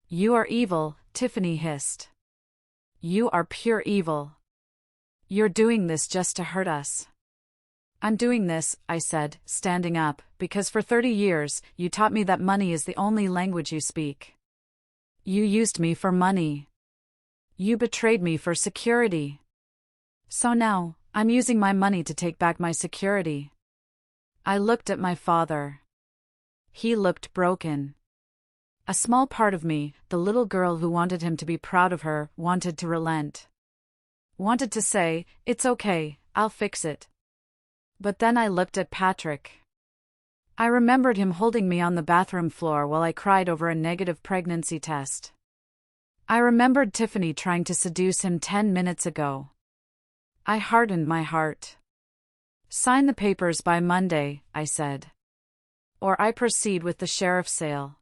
Speaker 1: You are evil, Tiffany hissed. You are pure evil. You're doing this just to hurt us. I'm doing this, I said, standing up, because for 30 years, you taught me that money is the only language you speak. You used me for money. You betrayed me for security. So now, I'm using my money to take back my security. I looked at my father. He looked broken. A small part of me, the little girl who wanted him to be proud of her, wanted to relent. Wanted to say, it's okay, I'll fix it. But then I looked at Patrick. I remembered him holding me on the bathroom floor while I cried over a negative pregnancy test. I remembered Tiffany trying to seduce him 10 minutes ago. I hardened my heart. Sign the papers by Monday, I said. Or I proceed with the sheriff's sale.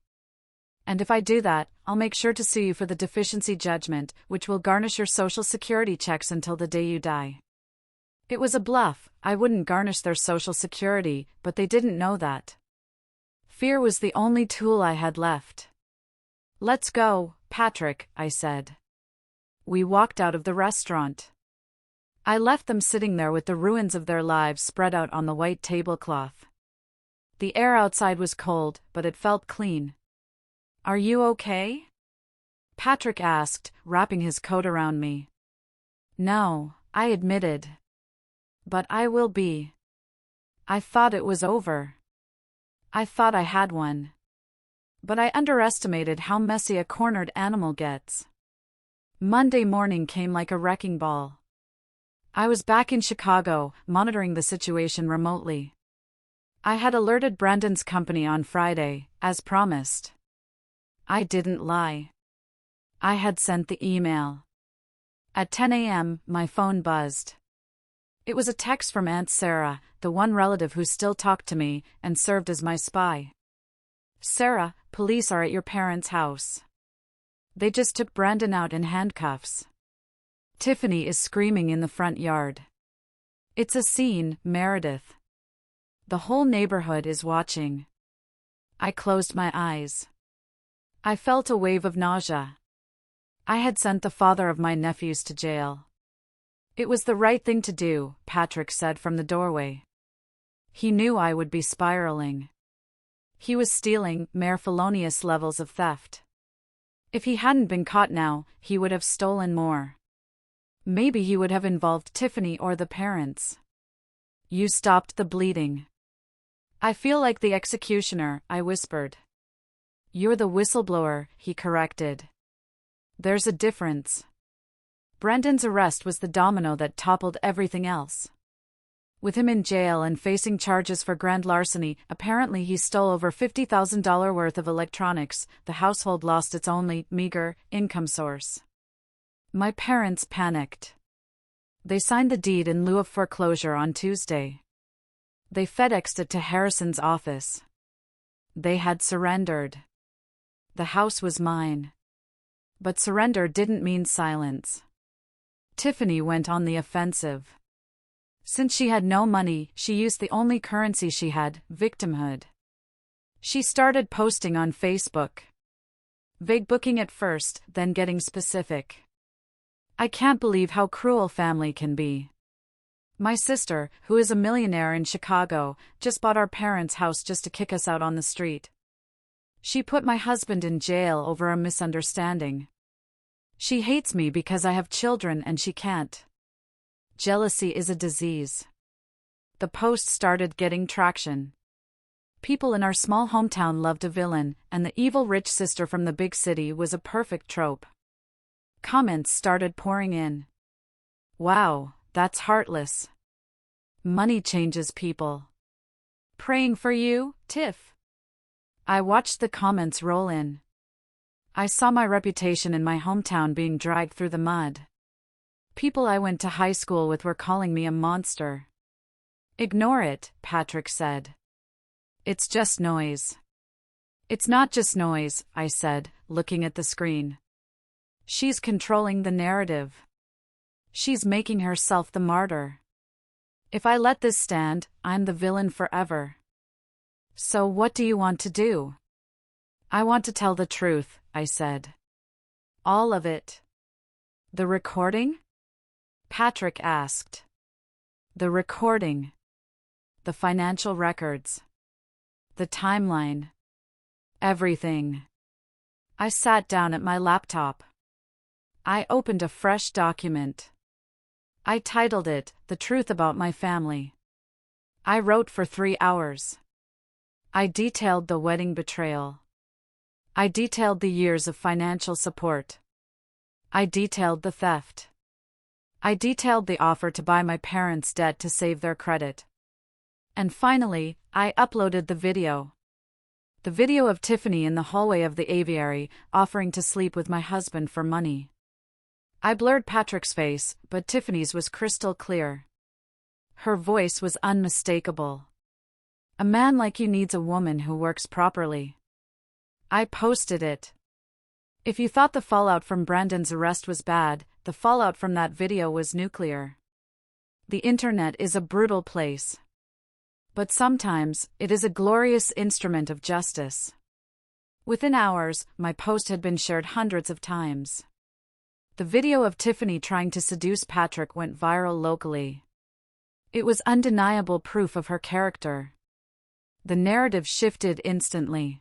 Speaker 1: And if I do that, I'll make sure to sue you for the deficiency judgment, which will garnish your Social Security checks until the day you die. It was a bluff. I wouldn't garnish their Social Security, but they didn't know that. Fear was the only tool I had left. Let's go, Patrick, I said. We walked out of the restaurant. I left them sitting there with the ruins of their lives spread out on the white tablecloth. The air outside was cold, but it felt clean. Are you okay? Patrick asked, wrapping his coat around me. No, I admitted. But I will be. I thought it was over. I thought I had one. But I underestimated how messy a cornered animal gets. Monday morning came like a wrecking ball. I was back in Chicago, monitoring the situation remotely. I had alerted Brandon's company on Friday, as promised. I didn't lie. I had sent the email. At 10 a.m., my phone buzzed. It was a text from Aunt Sarah, the one relative who still talked to me and served as my spy. Sarah, police are at your parents' house. They just took Brandon out in handcuffs. Tiffany is screaming in the front yard. It's a scene, Meredith. The whole neighborhood is watching. I closed my eyes. I felt a wave of nausea. I had sent the father of my nephews to jail. It was the right thing to do, Patrick said from the doorway. He knew I would be spiraling. He was stealing mere felonious levels of theft. If he hadn't been caught now, he would have stolen more. Maybe he would have involved Tiffany or the parents. You stopped the bleeding. I feel like the executioner, I whispered. You're the whistleblower, he corrected. There's a difference. Brandon's arrest was the domino that toppled everything else. With him in jail and facing charges for grand larceny, apparently he stole over $50,000 worth of electronics. The household lost its only, meager, income source. My parents panicked. They signed the deed in lieu of foreclosure on Tuesday. They FedExed it to Harrison's office. They had surrendered. The house was mine. But surrender didn't mean silence. Tiffany went on the offensive. Since she had no money, she used the only currency she had, victimhood. She started posting on Facebook. Vague booking at first, then getting specific. I can't believe how cruel family can be. My sister, who is a millionaire in Chicago, just bought our parents' house just to kick us out on the street. She put my husband in jail over a misunderstanding. She hates me because I have children and she can't. Jealousy is a disease. The post started getting traction. People in our small hometown loved a villain, and the evil rich sister from the big city was a perfect trope. Comments started pouring in. Wow, that's heartless. Money changes people. Praying for you, Tiff. I watched the comments roll in. I saw my reputation in my hometown being dragged through the mud. People I went to high school with were calling me a monster. Ignore it, Patrick said. It's just noise. It's not just noise, I said, looking at the screen. She's controlling the narrative. She's making herself the martyr. If I let this stand, I'm the villain forever. So what do you want to do? I want to tell the truth, I said. All of it. The recording? Patrick asked. The recording. The financial records. The timeline. Everything. I sat down at my laptop. I opened a fresh document. I titled it, The Truth About My Family. I wrote for 3 hours. I detailed the wedding betrayal. I detailed the years of financial support. I detailed the theft. I detailed the offer to buy my parents' debt to save their credit. And finally, I uploaded the video. The video of Tiffany in the hallway of the aviary, offering to sleep with my husband for money. I blurred Patrick's face, but Tiffany's was crystal clear. Her voice was unmistakable. A man like you needs a woman who works properly. I posted it. If you thought the fallout from Brandon's arrest was bad, the fallout from that video was nuclear. The internet is a brutal place. But sometimes, it is a glorious instrument of justice. Within hours, my post had been shared hundreds of times. The video of Tiffany trying to seduce Patrick went viral locally. It was undeniable proof of her character. The narrative shifted instantly.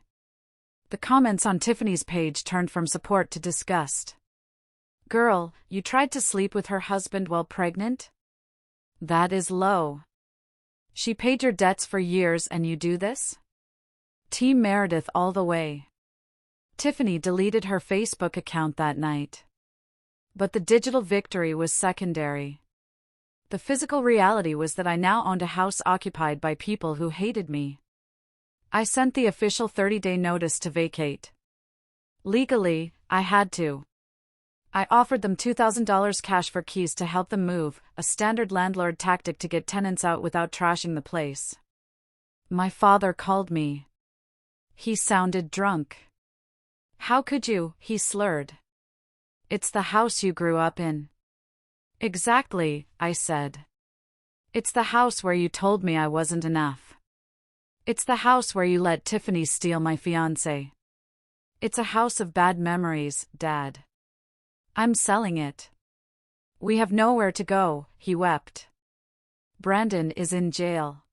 Speaker 1: The comments on Tiffany's page turned from support to disgust. Girl, you tried to sleep with her husband while pregnant? That is low. She paid your debts for years and you do this? Team Meredith all the way. Tiffany deleted her Facebook account that night. But the digital victory was secondary. The physical reality was that I now owned a house occupied by people who hated me. I sent the official 30-day notice to vacate. Legally, I had to. I offered them $2,000 cash for keys to help them move, a standard landlord tactic to get tenants out without trashing the place. My father called me. He sounded drunk. "How could you?" he slurred. "It's the house you grew up in." "Exactly," I said. "It's the house where you told me I wasn't enough. It's the house where you let Tiffany steal my fiancé. It's a house of bad memories, Dad. I'm selling it." "We have nowhere to go," he wept. "Brandon is in jail.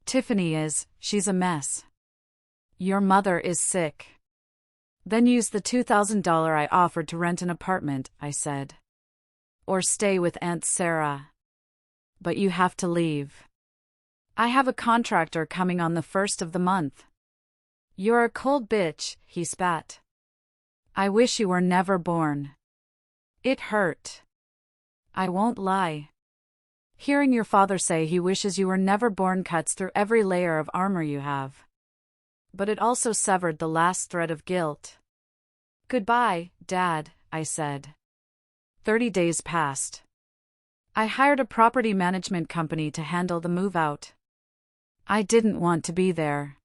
Speaker 1: Tiffany is, she's a mess. Your mother is sick." "Then use the $2,000 I offered to rent an apartment," I said. "Or stay with Aunt Sarah. But you have to leave. I have a contractor coming on the 1st of the month." "You're a cold bitch," he spat. "I wish you were never born." It hurt. I won't lie. Hearing your father say he wishes you were never born cuts through every layer of armor you have. But it also severed the last thread of guilt. "Goodbye, Dad," I said. 30 days passed. I hired a property management company to handle the move-out. I didn't want to be there.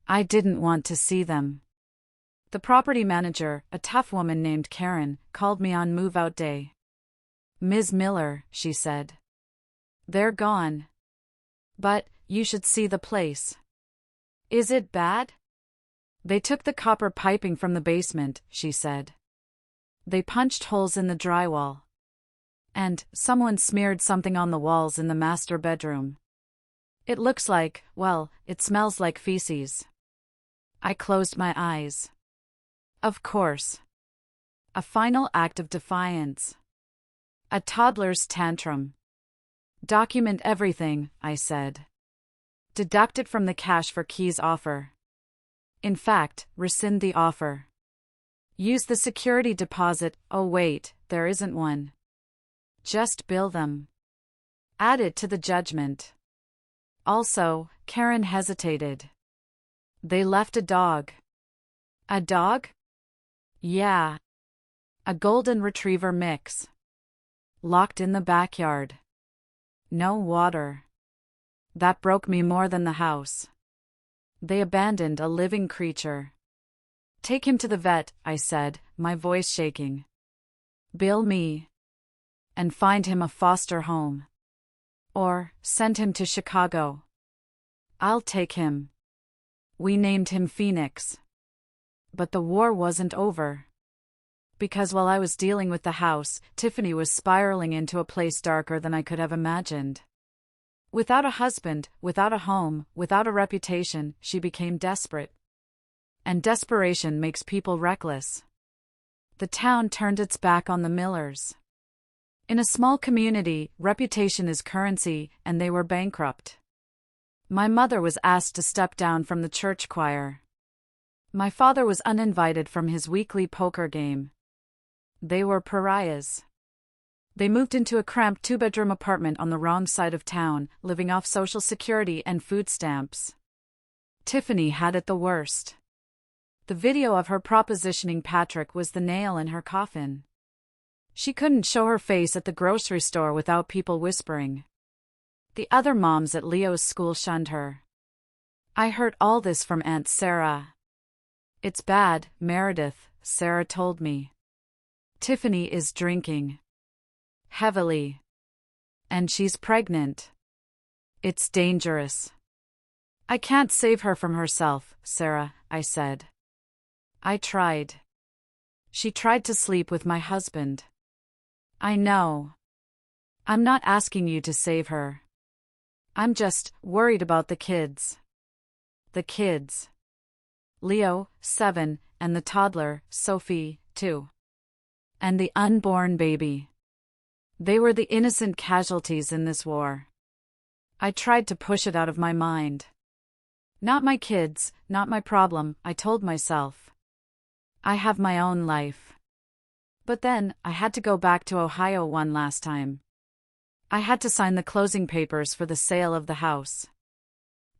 Speaker 1: I didn't want to see them. The property manager, a tough woman named Karen, called me on move-out day. "Ms. Miller," she said. "They're gone. But, you should see the place." "Is it bad?" "They took the copper piping from the basement," she said. "They punched holes in the drywall. And, someone smeared something on the walls in the master bedroom. It looks like, well, it smells like feces." I closed my eyes. Of course. A final act of defiance. A toddler's tantrum. "Document everything," I said. "Deduct it from the cash for keys offer. In fact, rescind the offer. Use the security deposit, oh wait, there isn't one. Just bill them. Add it to the judgment. Also," Karen hesitated. "They left a dog." "A dog?" "Yeah. A golden retriever mix. Locked in the backyard. No water. That broke me more than the house. They abandoned a living creature." "Take him to the vet," I said, my voice shaking. "Bill me. And find him a foster home. Or, send him to Chicago. I'll take him." We named him Phoenix. But the war wasn't over. Because while I was dealing with the house, Tiffany was spiraling into a place darker than I could have imagined. Without a husband, without a home, without a reputation, she became desperate. And desperation makes people reckless. The town turned its back on the Millers. In a small community, reputation is currency, and they were bankrupt. My mother was asked to step down from the church choir. My father was uninvited from his weekly poker game. They were pariahs. They moved into a cramped 2-bedroom apartment on the wrong side of town, living off Social Security and food stamps. Tiffany had it the worst. The video of her propositioning Patrick was the nail in her coffin. She couldn't show her face at the grocery store without people whispering. The other moms at Leo's school shunned her. I heard all this from Aunt Sarah. "It's bad, Meredith," Sarah told me. "Tiffany is drinking. Heavily. And she's pregnant. It's dangerous." "I can't save her from herself, Sarah," I said. "I tried. She tried to sleep with my husband." "I know. I'm not asking you to save her. I'm just worried about the kids." The kids. Leo, 7, and the toddler, Sophie, 2. And the unborn baby. They were the innocent casualties in this war. I tried to push it out of my mind. Not my kids, not my problem, I told myself. I have my own life. But then, I had to go back to Ohio one last time. I had to sign the closing papers for the sale of the house.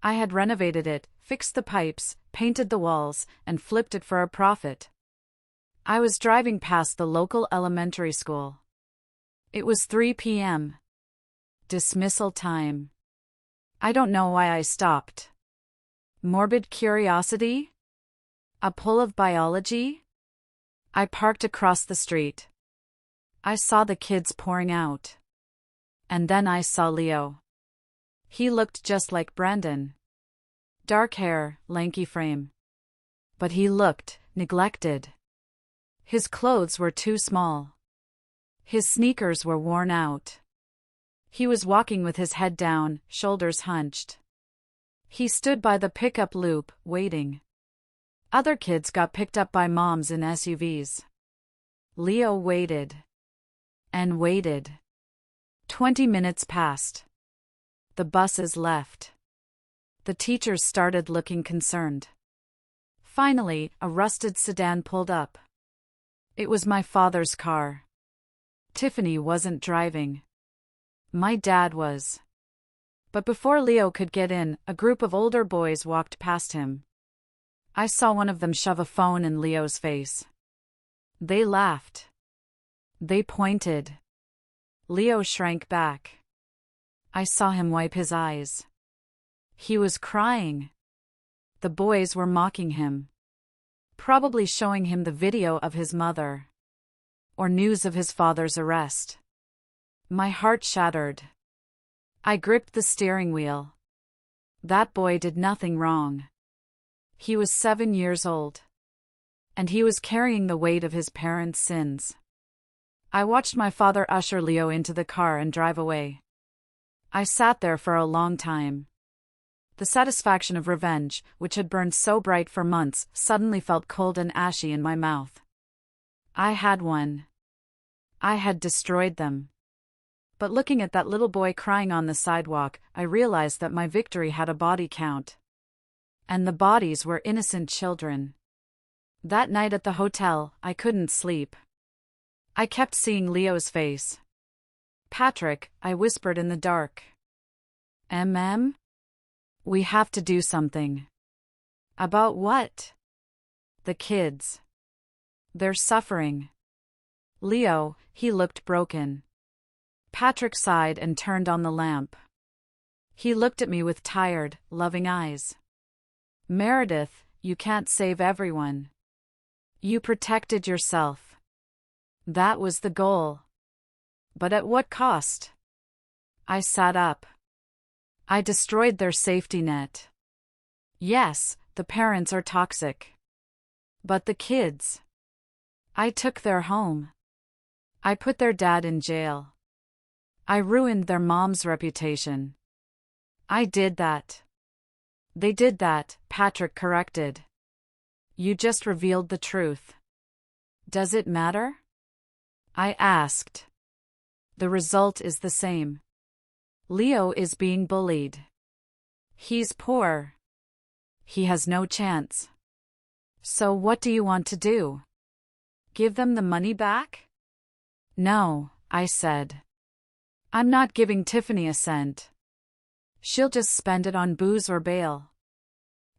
Speaker 1: I had renovated it, fixed the pipes, painted the walls, and flipped it for a profit. I was driving past the local elementary school. It was 3 p.m. Dismissal time. I don't know why I stopped. Morbid curiosity? A pull of biology? I parked across the street. I saw the kids pouring out. And then I saw Leo. He looked just like Brandon. Dark hair, lanky frame. But he looked neglected. His clothes were too small. His sneakers were worn out. He was walking with his head down, shoulders hunched. He stood by the pickup loop, waiting. Other kids got picked up by moms in SUVs. Leo waited. And waited. 20 minutes passed. The buses left. The teachers started looking concerned. Finally, a rusted sedan pulled up. It was my father's car. Tiffany wasn't driving. My dad was. But before Leo could get in, a group of older boys walked past him. I saw one of them shove a phone in Leo's face. They laughed. They pointed. Leo shrank back. I saw him wipe his eyes. He was crying. The boys were mocking him. Probably showing him the video of his mother. Or news of his father's arrest. My heart shattered. I gripped the steering wheel. That boy did nothing wrong. He was 7 years old. And he was carrying the weight of his parents' sins. I watched my father usher Leo into the car and drive away. I sat there for a long time. The satisfaction of revenge, which had burned so bright for months, suddenly felt cold and ashy in my mouth. I had won. I had destroyed them. But looking at that little boy crying on the sidewalk, I realized that my victory had a body count. And the bodies were innocent children. That night at the hotel, I couldn't sleep. I kept seeing Leo's face. "Patrick," I whispered in the dark. "MM? We have to do something." "About what?" "The kids. They're suffering." Leo, he looked broken. Patrick sighed and turned on the lamp. He looked at me with tired, loving eyes. "Meredith, you can't save everyone. You protected yourself. That was the goal. But at what cost?" I sat up. "I destroyed their safety net. Yes, the parents are toxic. But the kids. I took their home. I put their dad in jail. I ruined their mom's reputation. I did that." "They did that," Patrick corrected. "You just revealed the truth." "Does it matter?" I asked. "The result is the same. Leo is being bullied. He's poor. He has no chance. So what do you want to do? Give them the money back?" "No," I said. "I'm not giving Tiffany a cent. She'll just spend it on booze or bail.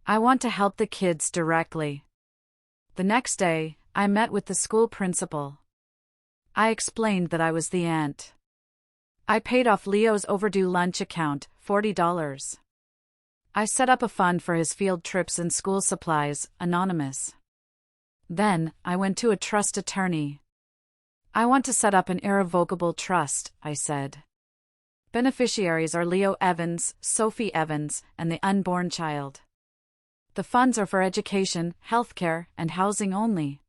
Speaker 1: I want to help the kids directly." The next day, I met with the school principal. I explained that I was the aunt. I paid off Leo's overdue lunch account, $40. I set up a fund for his field trips and school supplies, anonymous. Then, I went to a trust attorney. "I want to set up an irrevocable trust," I said. "Beneficiaries are Leo Evans, Sophie Evans, and the unborn child. The funds are for education, healthcare, and housing only.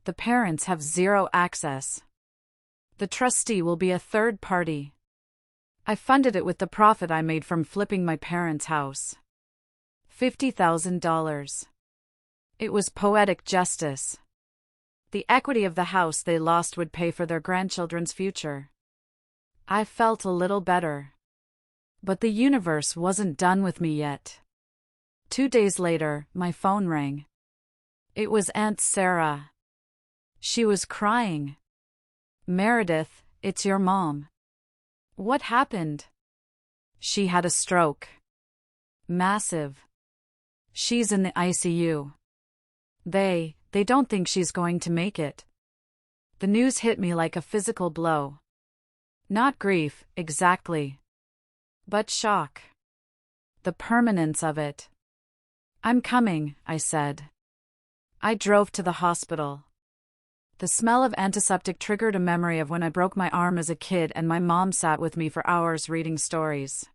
Speaker 1: The parents have zero access. The trustee will be a third party." I funded it with the profit I made from flipping my parents' house. $50,000. It was poetic justice. The equity of the house they lost would pay for their grandchildren's future. I felt a little better. But the universe wasn't done with me yet. 2 days later, my phone rang. It was Aunt Sarah. She was crying. "Meredith, it's your mom. What happened? She had a stroke. Massive. She's in the ICU. They don't think she's going to make it. The news hit me like a physical blow. Not grief, exactly. But shock. The permanence of it. I'm coming, I said. I drove to the hospital. The smell of antiseptic triggered a memory of when I broke my arm as a kid and my mom sat with me for hours reading stories.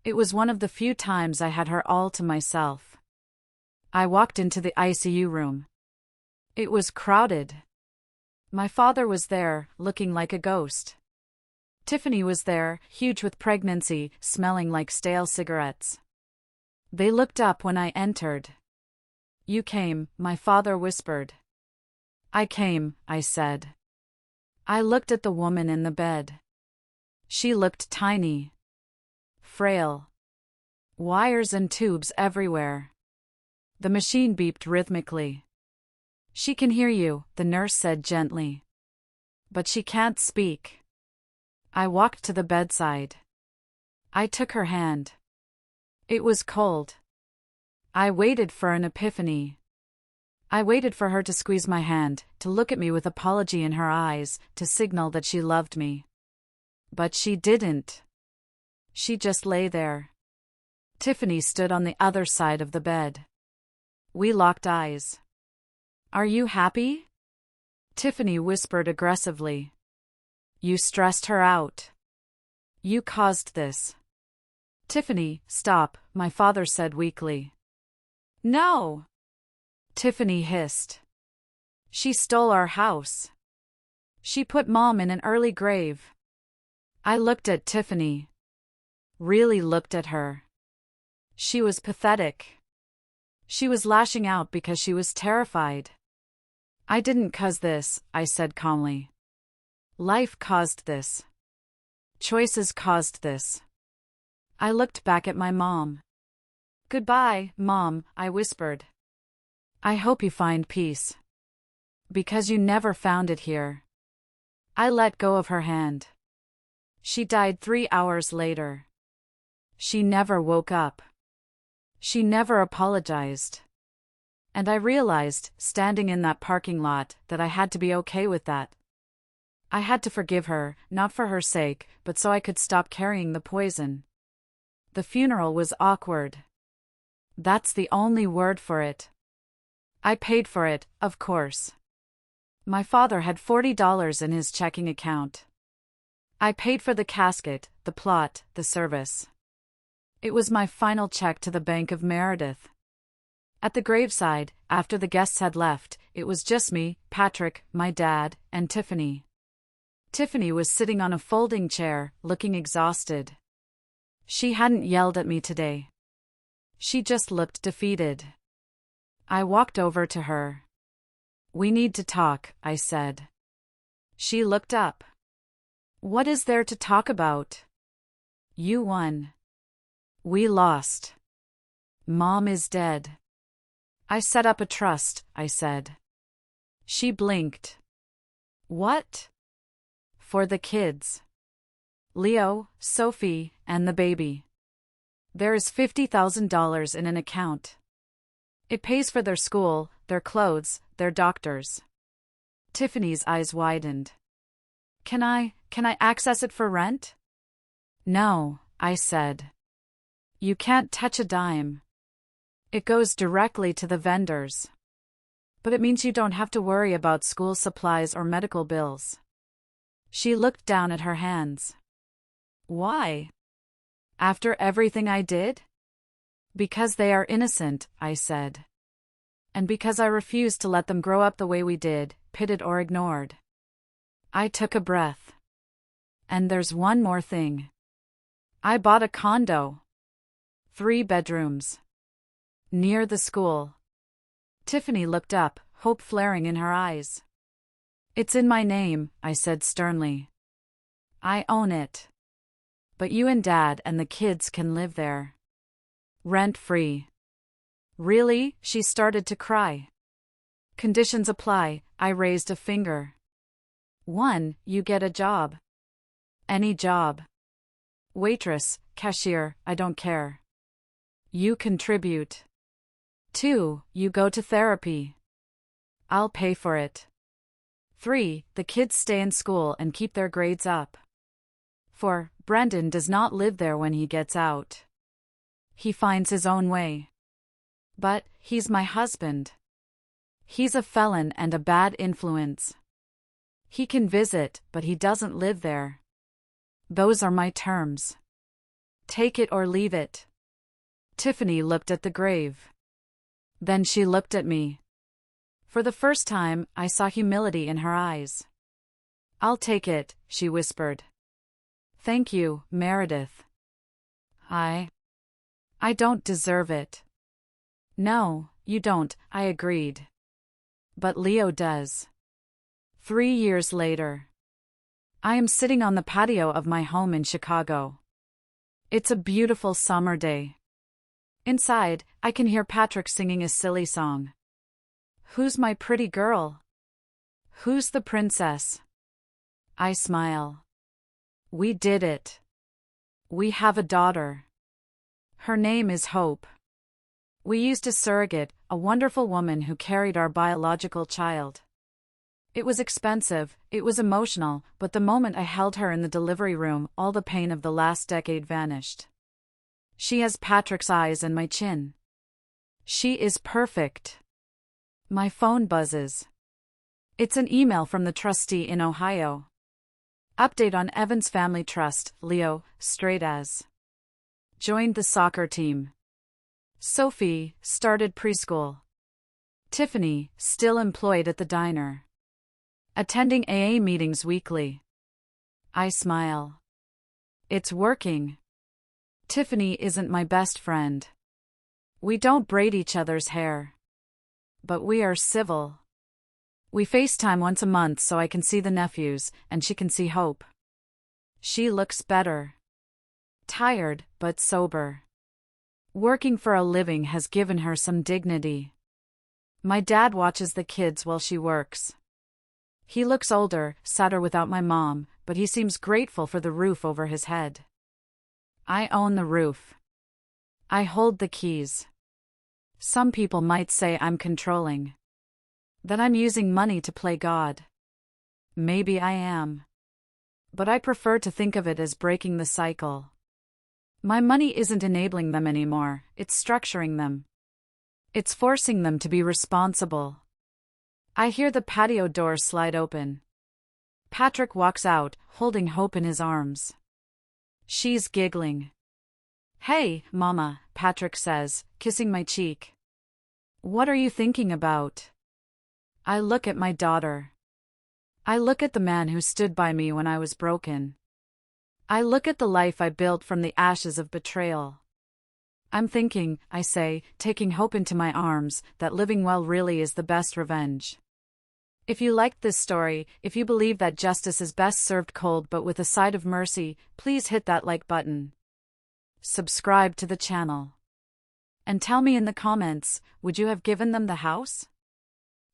Speaker 1: It was one of the few times I had her all to myself. I walked into the ICU room. It was crowded. My father was there, looking like a ghost. Tiffany was there, huge with pregnancy, smelling like stale cigarettes. They looked up when I entered. You came, my father whispered. I came, I said. I looked at the woman in the bed. She looked tiny. Frail. Wires and tubes everywhere. The machine beeped rhythmically. She can hear you, the nurse said gently. But she can't speak. I walked to the bedside. I took her hand. It was cold. I waited for an epiphany. I waited for her to squeeze my hand, to look at me with apology in her eyes, to signal that she loved me. But she didn't. She just lay there. Tiffany stood on the other side of the bed. We locked eyes. Are you happy? Tiffany whispered aggressively. You stressed her out. You caused this. Tiffany, stop, my father said weakly. No! Tiffany hissed. She stole our house. She put Mom in an early grave. I looked at Tiffany. Really looked at her. She was pathetic. She was lashing out because she was terrified. I didn't cause this, I said calmly. Life caused this. Choices caused this. I looked back at my mom. Goodbye, Mom, I whispered. I hope you find peace. Because you never found it here. I let go of her hand. She died 3 hours later. She never woke up. She never apologized. And I realized, standing in that parking lot, that I had to be okay with that. I had to forgive her, not for her sake, but so I could stop carrying the poison. The funeral was awkward. That's the only word for it. I paid for it, of course. My father had $40 in his checking account. I paid for the casket, the plot, the service. It was my final check to the Bank of Meredith. At the graveside, after the guests had left, it was just me, Patrick, my dad, and Tiffany. Tiffany was sitting on a folding chair, looking exhausted. She hadn't yelled at me today. She just looked defeated. I walked over to her. We need to talk, I said. She looked up. What is there to talk about? You won. We lost. Mom is dead. I set up a trust, I said. She blinked. What? For the kids. Leo, Sophie, and the baby. There is $50,000 in an account. It pays for their school, their clothes, their doctors. Tiffany's eyes widened. Can I access it for rent? No, I said. You can't touch a dime. It goes directly to the vendors. But it means you don't have to worry about school supplies or medical bills. She looked down at her hands. Why? After everything I did? Because they are innocent, I said. And because I refused to let them grow up the way we did, pitted or ignored. I took a breath. And there's one more thing. I bought a condo. 3 bedrooms. Near the school. Tiffany looked up, hope flaring in her eyes. It's in my name, I said sternly. I own it. But you and Dad and the kids can live there. Rent-free. Really? She started to cry. Conditions apply, I raised a finger. 1, you get a job. Any job. Waitress, cashier, I don't care. You contribute. 2. You go to therapy. I'll pay for it. 3. The kids stay in school and keep their grades up. 4. Brendan does not live there when he gets out. He finds his own way. But he's my husband. He's a felon and a bad influence. He can visit, but he doesn't live there. Those are my terms. Take it or leave it. Tiffany looked at the grave. Then she looked at me. For the first time, I saw humility in her eyes. I'll take it, she whispered. Thank you, Meredith. I don't deserve it. No, you don't, I agreed. But Leo does. 3 years later. I am sitting on the patio of my home in Chicago. It's a beautiful summer day. Inside, I can hear Patrick singing a silly song. Who's my pretty girl? Who's the princess? I smile. We did it. We have a daughter. Her name is Hope. We used a surrogate, a wonderful woman who carried our biological child. It was expensive, it was emotional, but the moment I held her in the delivery room, all the pain of the last decade vanished. She has Patrick's eyes and my chin. She is perfect. My phone buzzes. It's an email from the trustee in Ohio. Update on Evans Family Trust, Leo, straight as. Joined the soccer team. Sophie, started preschool. Tiffany, still employed at the diner. Attending AA meetings weekly. I smile. It's working. Tiffany isn't my best friend. We don't braid each other's hair. But we are civil. We FaceTime once a month so I can see the nephews, and she can see Hope. She looks better. Tired, but sober. Working for a living has given her some dignity. My dad watches the kids while she works. He looks older, sadder without my mom, but he seems grateful for the roof over his head. I own the roof. I hold the keys. Some people might say I'm controlling. That I'm using money to play God. Maybe I am. But I prefer to think of it as breaking the cycle. My money isn't enabling them anymore, it's structuring them. It's forcing them to be responsible. I hear the patio door slide open. Patrick walks out, holding Hope in his arms. She's giggling. Hey, Mama, Patrick says, kissing my cheek. What are you thinking about? I look at my daughter. I look at the man who stood by me when I was broken. I look at the life I built from the ashes of betrayal. I'm thinking, I say, taking Hope into my arms, that living well really is the best revenge. If you liked this story, if you believe that justice is best served cold but with a side of mercy, please hit that like button. Subscribe to the channel. And tell me in the comments, would you have given them the house?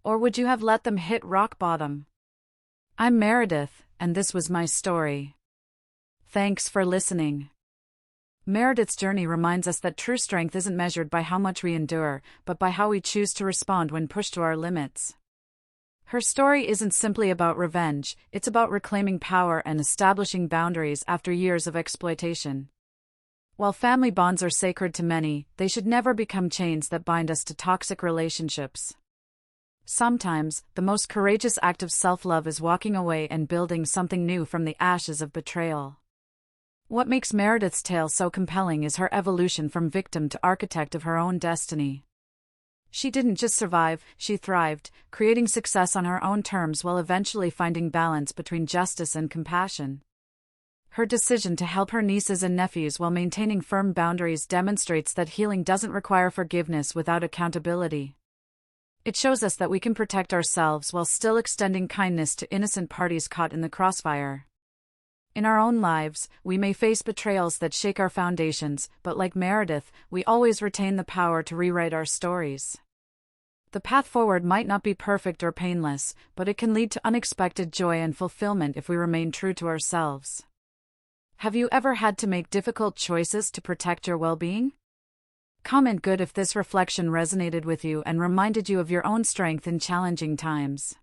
Speaker 1: Or would you have let them hit rock bottom? I'm Meredith, and this was my story. Thanks for listening. Meredith's journey reminds us that true strength isn't measured by how much we endure, but by how we choose to respond when pushed to our limits. Her story isn't simply about revenge, it's about reclaiming power and establishing boundaries after years of exploitation. While family bonds are sacred to many, they should never become chains that bind us to toxic relationships. Sometimes, the most courageous act of self-love is walking away and building something new from the ashes of betrayal. What makes Meredith's tale so compelling is her evolution from victim to architect of her own destiny. She didn't just survive, she thrived, creating success on her own terms while eventually finding balance between justice and compassion. Her decision to help her nieces and nephews while maintaining firm boundaries demonstrates that healing doesn't require forgiveness without accountability. It shows us that we can protect ourselves while still extending kindness to innocent parties caught in the crossfire. In our own lives, we may face betrayals that shake our foundations, but like Meredith, we always retain the power to rewrite our stories. The path forward might not be perfect or painless, but it can lead to unexpected joy and fulfillment if we remain true to ourselves. Have you ever had to make difficult choices to protect your well-being? Comment good if this reflection resonated with you and reminded you of your own strength in challenging times.